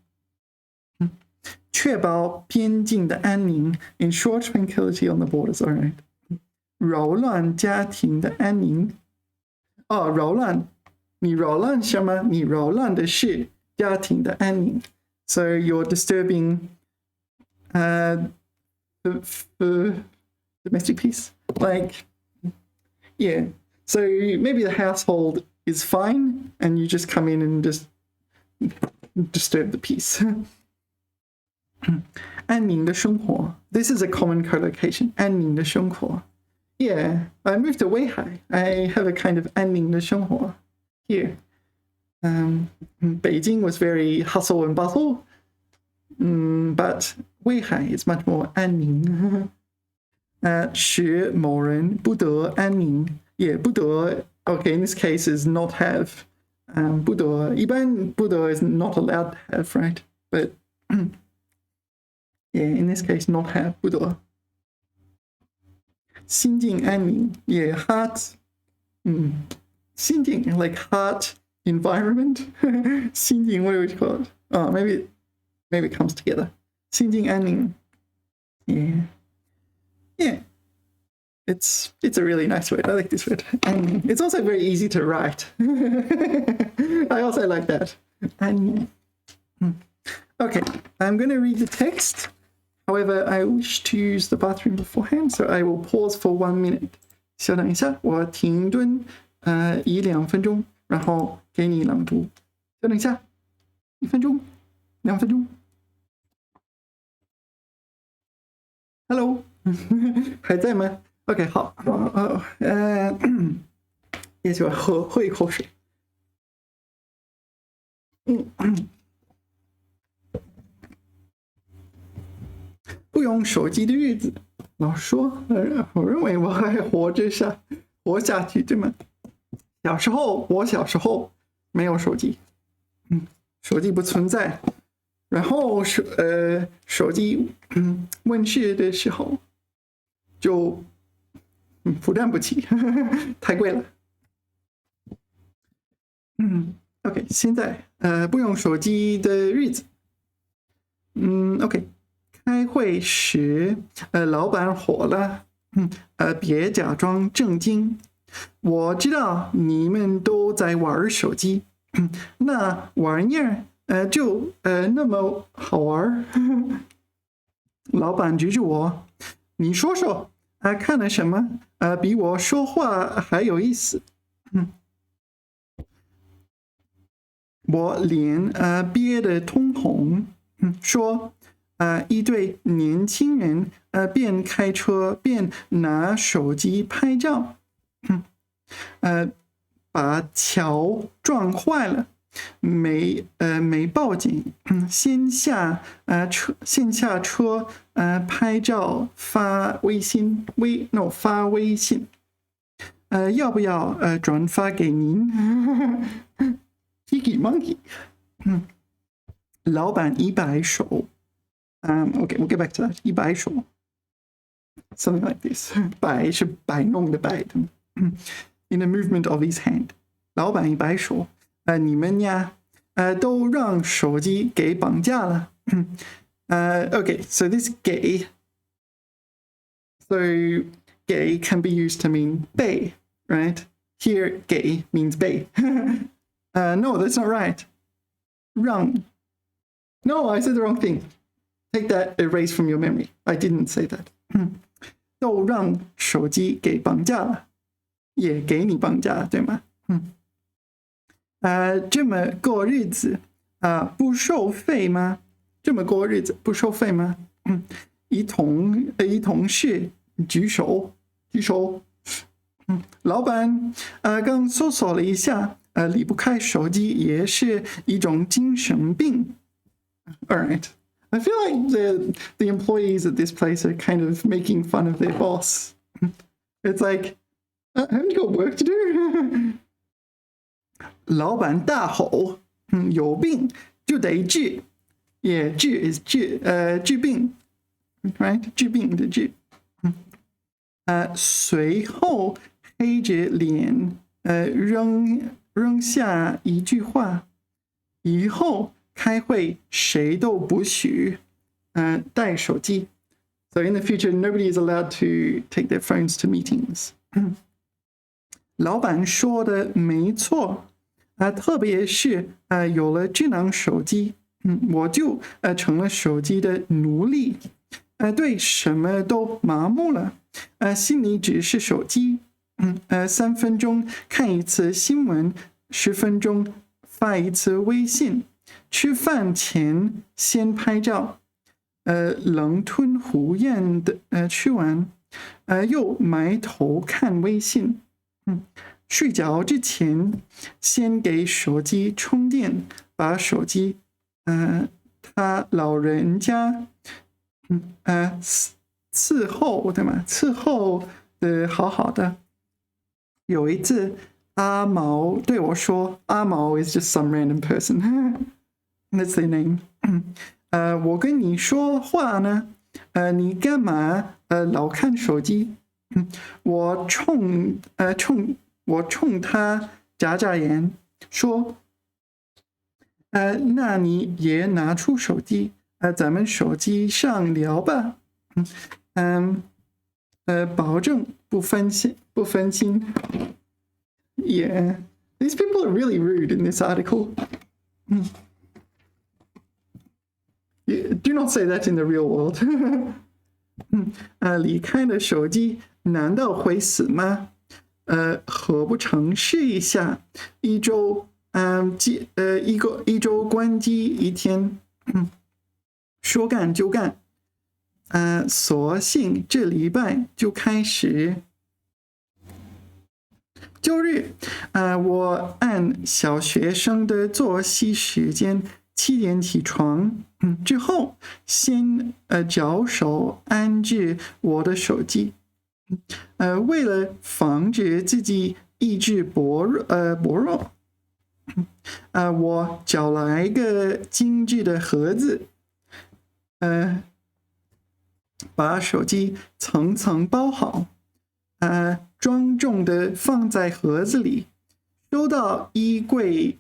确保边境的安宁, ensure tranquility on the borders, all right. 扰乱家庭的安宁. 扰乱, 你扰乱什么? 你扰乱的是家庭的安宁. So you're disturbing the domestic peace. Like, yeah. So maybe the household is fine and you just come in and just disturb the peace. 安宁的生活. This is a common collocation. 安宁的生活. Yeah, I moved to Weihai. I have a kind of 安宁的生活 here. Beijing was very hustle and bustle, but Weihai is much more 安宁. 使某人不得安宁. Yeah, 不得, okay, in this case is not have. 不得, 一般不得 is not allowed to have, right? But yeah, in this case, not have, 不得. 心境安宁, yeah, heart, 心境, like heart environment. 心境, what do we call it? Oh, maybe it comes together. 心境安宁. Yeah. Yeah. It's a really nice word. I like this word. It's also very easy to write. I also like that. Okay, I'm going to read the text. However, I wish to use the bathroom beforehand, so I will pause for 1 minute. 稍等一下，我停顿1-2分钟，然后给你朗读。稍等一下，1分钟，2分钟。Hello， 还在吗 ？OK， 好，也许我喝一口水。不用手机的日子，老实说，我认为我还活下去，对吗？我小时候没有手机，手机不存在。然后手机问世的时候就负担不起，太贵了。OK， 现在不用手机的日子。OK。开会时，老板火了，别假装正经。我知道你们都在玩手机，那玩意儿就那么好玩。老板指着我，你说说，看了什么？比我说话还有意思。我脸憋得通红，说。一对年轻人边开车边拿手机拍照，把桥撞坏了，没报警，先下车拍照发微信，发微信，要不要转发给您？Kiki monkey， 老板一摆手。Okay, we'll get back to that. 一摆手 something like this. 摆是摆弄的摆的 in a movement of his hand. 老板一摆手，你们呀，都让手机给绑架了。Okay, so this 给 so 给 can be used to mean 被 right? Here 给 means 被no, that's not right. 让 No, I said the wrong thing. Take that erase from your memory. I didn't say that. 都让手机给绑架了，也给你绑架了，对吗？这么过日子不收费吗？这么过日子不收费吗？一同事举手。老板刚搜索了一下，离不开手机也是一种精神病。All right. I feel like the employees at this place are kind of making fun of their boss. It's like, haven't you got work to do? 老板大吼，有病就得治。Yeah, 治 is 治病 ，right? 治病的治。随后黑着脸，扔下一句话，以后开会谁都不许带手机。So in the future, nobody is allowed to take their phones to meetings. 老板说的没错，特别是有了智能手机，我就成了手机的奴隶，对什么都麻木了，心里只是手机，3分钟看一次新闻，10分钟发一次微信，吃饭前先拍照，狼吞虎咽的吃完，又埋头看微信，睡觉之前先给手机充电，把手机他老人家伺候，对吗？伺候的好好的。有一次阿毛对我说，阿毛 is just some random person that's their name 我跟你说话呢，你干嘛老看手机？我冲他眨眨眼，说那你也拿出手机，咱们手机上聊吧，保证不分心。Yeah, these people are really rude in this article. Do not say that in the real world. 离开了手机，难道会死吗？何不尝试一下？一周关机一天，说干就干。索性这礼拜就开始。周日，我按小学生的作息时间7点起床，之后先着手安置我的手机，为了防止自己意志薄弱，我找来个精致的盒子，把手机层层包好，庄重的放在盒子里，收到衣柜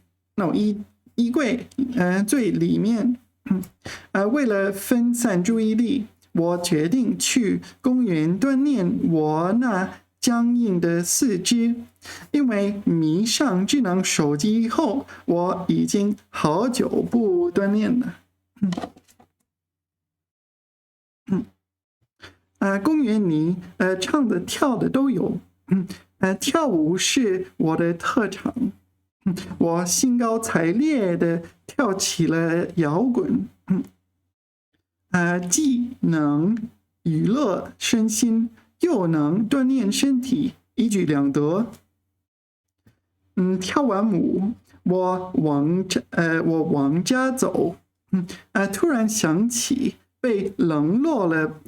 最里面。为了分散注意力，我决定去公园锻炼我那僵硬的四肢，因为迷上智能手机后，我已经好久不锻炼了。公园里唱的跳的都有，跳舞是我的特长，我兴高采烈的跳起了摇滚，既能娱乐身心，又能锻炼身体，一举两得。跳完舞，我往家走，突然想起被冷落了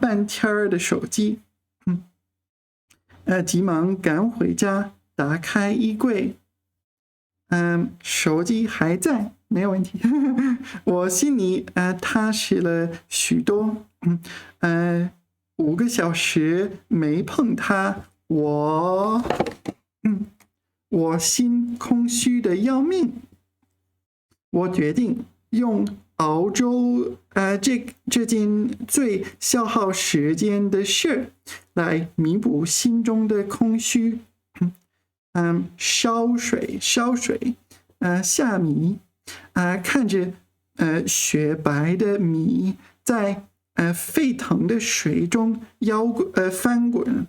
半天的手机，急忙赶回家，打开衣柜，手机还在，没有问题。我心里踏实了许多。5个小时没碰它，我心空虚的要命。我决定用熬粥这件最消耗时间的事来弥补心中的空虚。烧水，下米，看着雪白的米在沸腾的水中翻滚。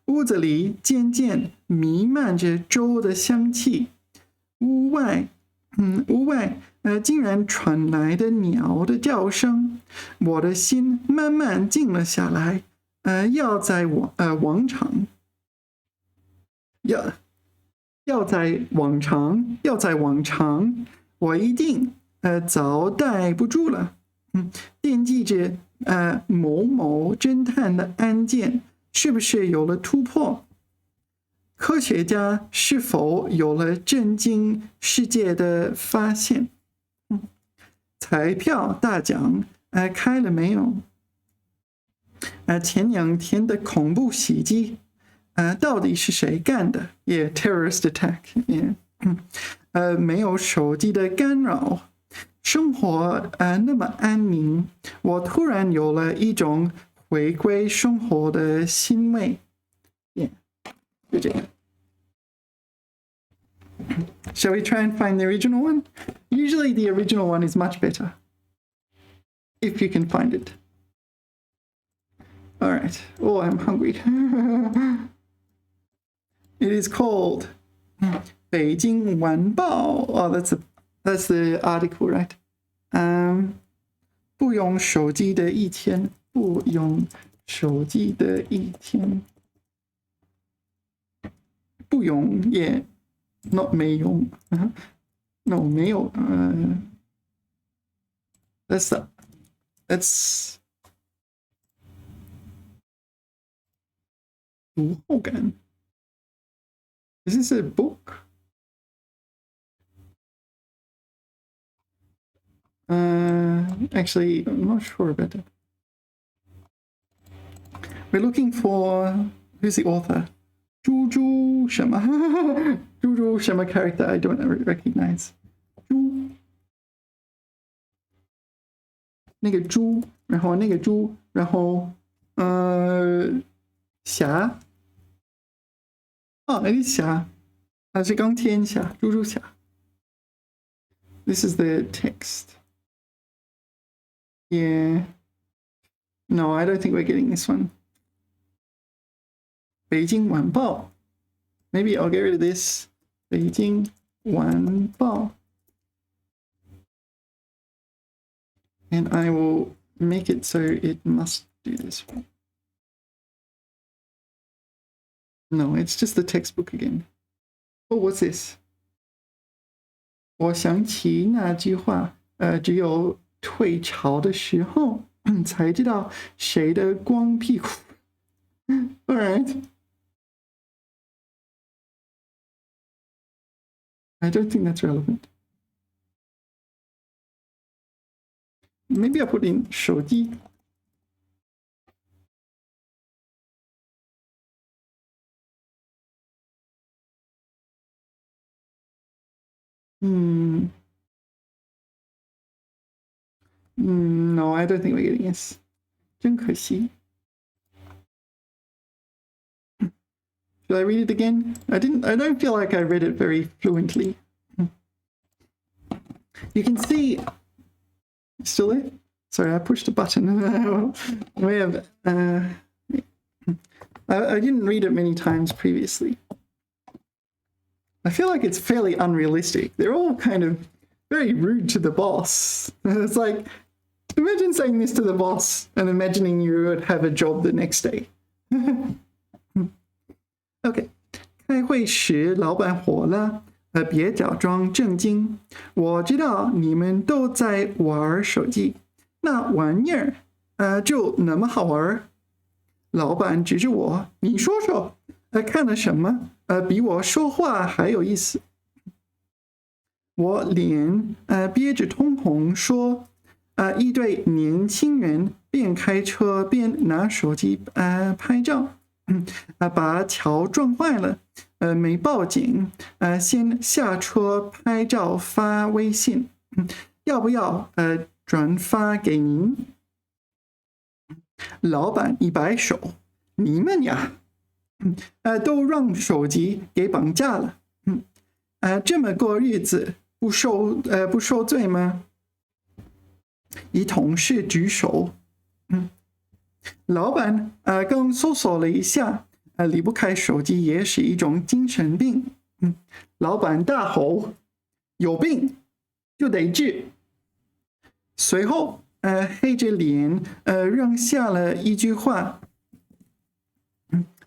屋子里渐渐弥漫着粥的香气，屋外竟然传来的鸟的叫声，我的心慢慢静了下来。要在往常，我一定早待不住了。惦记着某某侦探的案件是不是有了突破？科学家是否有了震惊世界的发现？彩票大奖开了没有？前2天的恐怖袭击到底是谁干的 ？Yeah, terrorist attack. Yeah. 没有手机的干扰，生活那么安宁，我突然有了一种回归生活的欣慰。Yeah， 就这样。Shall we try and find the original one? Usually the original one is much better, if you can find it. All right. Oh, I'm hungry. It is called 北京晚报. Oh, that's the article, right? 不用手机的一天，不用手机的一天，不用也 not 没用 ，no 没有that's 读后感。Is this a book? Actually, I'm not sure about that. We're looking for who's the author? 猪猪什么？猪猪什么 character I don't recognize. 猪，那个猪，然后那个猪，然后侠。哦，那是侠，它是钢铁侠，猪猪侠。This is the text. Yeah. No, I don't think we're getting this one. 北京晚报. Maybe I'll get rid of this. 北京晚报. And I will make it so it must do this one. No, it's just the textbook again. Oh, what's this? 我想起那句话，只有退潮的时候才知道谁的光屁股。All right. I don't think that's relevant. Maybe I'll put in 手机。No, I don't think we're getting this. 真可惜。Should I read it again? I don't feel like I read it very fluently. You can see. Still there? Sorry, I pushed a button. I didn't read it many times previously. I feel like it's fairly unrealistic. They're all kind of very rude to the boss. It's like, imagine saying this to the boss and imagining you would have a job the next day. OK， 开会时老板火了，别假装正经。我知道你们都在玩手机，那玩意儿就那么好玩。老板指着我，你说说，看了什么？比我说话还有意思。我脸憋着通红说，一对年轻人边开车边拿手机拍照。把桥撞坏了，没报警，先下车拍照发微信，要不要转发给您？老板一摆手，你们呀，都让手机给绑架了，这么过日子不受罪吗？一同事举手，老板刚搜索了一下，离不开手机也是一种精神病。老板大吼：“有病就得治！”随后，黑着脸扔下了一句话：“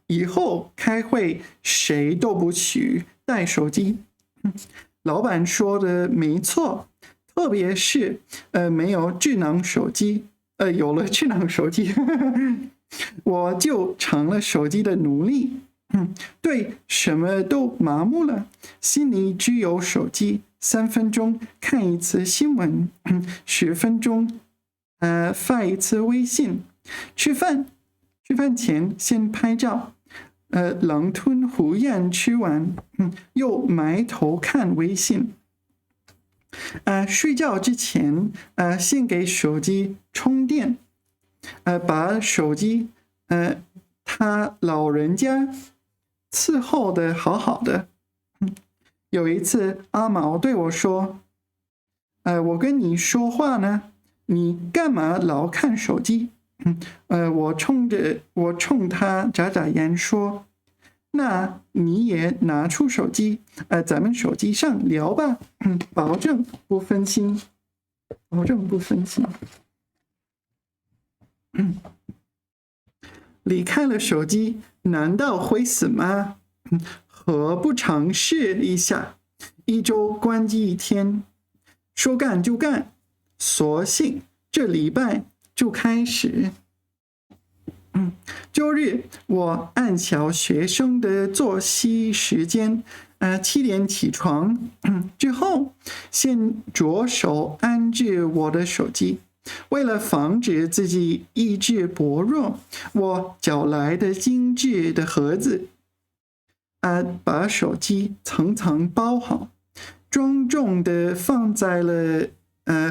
以后开会谁都不许带手机。”老板说的没错，特别是没有智能手机，有了智能手机，我就成了手机的奴隶。对什么都麻木了，心里只有手机。3分钟看一次新闻，10分钟发一次微信。吃饭前先拍照，狼吞虎咽吃完，又埋头看微信。睡觉之前先给手机充电，把手机他老人家伺候的好好的。有一次阿毛对我说：“我跟你说话呢，你干嘛老看手机？”我冲他眨眨眼说：“那你也拿出手机，咱们手机上聊吧，保证不分心，保证不分心。”离开了手机，难道会死吗？何不尝试一下？1周关机1天，说干就干，索性这礼拜就开始。周日我按小学生的作息时间，7点起床，之后先着手安置我的手机。为了防止自己意志薄弱，我找来的精致的盒子，把手机层层包好，庄重地放在了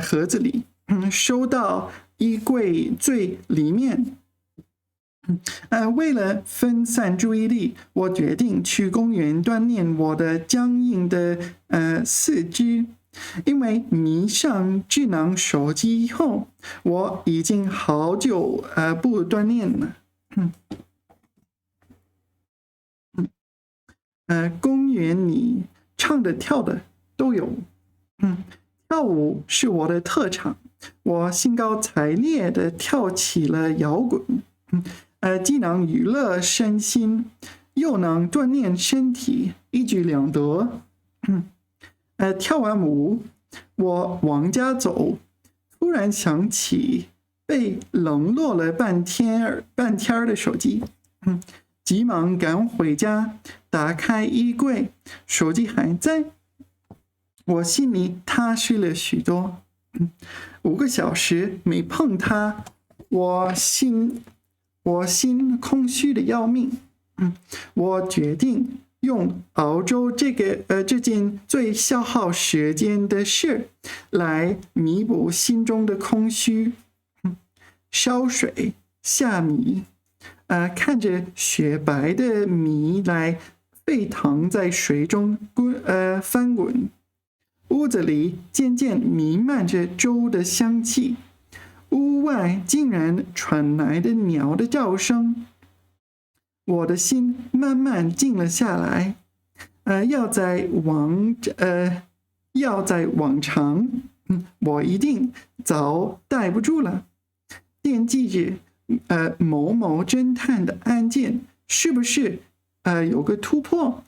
盒子里，收到衣柜最里面。为了分散注意力，我决定去公园锻炼我的僵硬的四肢。因为迷上智能手机后，我已经好久不锻炼了。公园里唱的跳的都有。跳舞是我的特长，我兴高采烈地跳起了摇滚。既能娱乐身心，又能锻炼身体，一举两得。跳完舞，我往家走，突然想起被冷落了半天的手机，急忙赶回家，打开衣柜，手机还在，我心里踏实了许多。5个小时没碰它，我心空虚的要命。我决定用熬粥这件最消耗时间的事来弥补心中的空虚。烧水下米，看着雪白的米来沸腾在水中翻滚，屋子里渐渐弥漫着粥的香气，屋外竟然传来的鸟的叫声。我的心慢慢静了下来。要在往常，我一定早待不住了。惦记着某某侦探的案件是不是有个突破？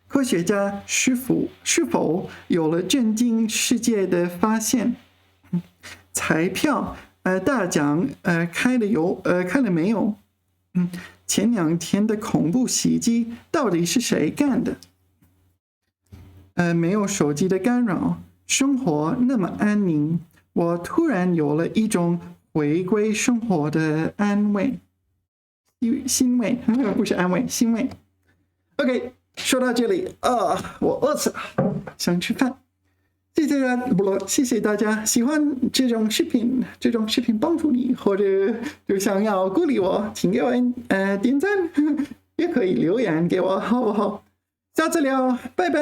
科学家是否有了震惊世界的发现？彩票大奖开了没有？前2天的恐怖袭击到底是谁干的？没有手机的干扰，生活那么安宁，我突然有了一种回归生活的安慰，欣慰，不是安慰，欣慰。OK， 说到这里我饿死了，想吃饭。谢谢大家，喜欢这种视频帮助你，或者就想要鼓励我，请给我点赞，也可以留言给我，好不好？下次聊，拜拜。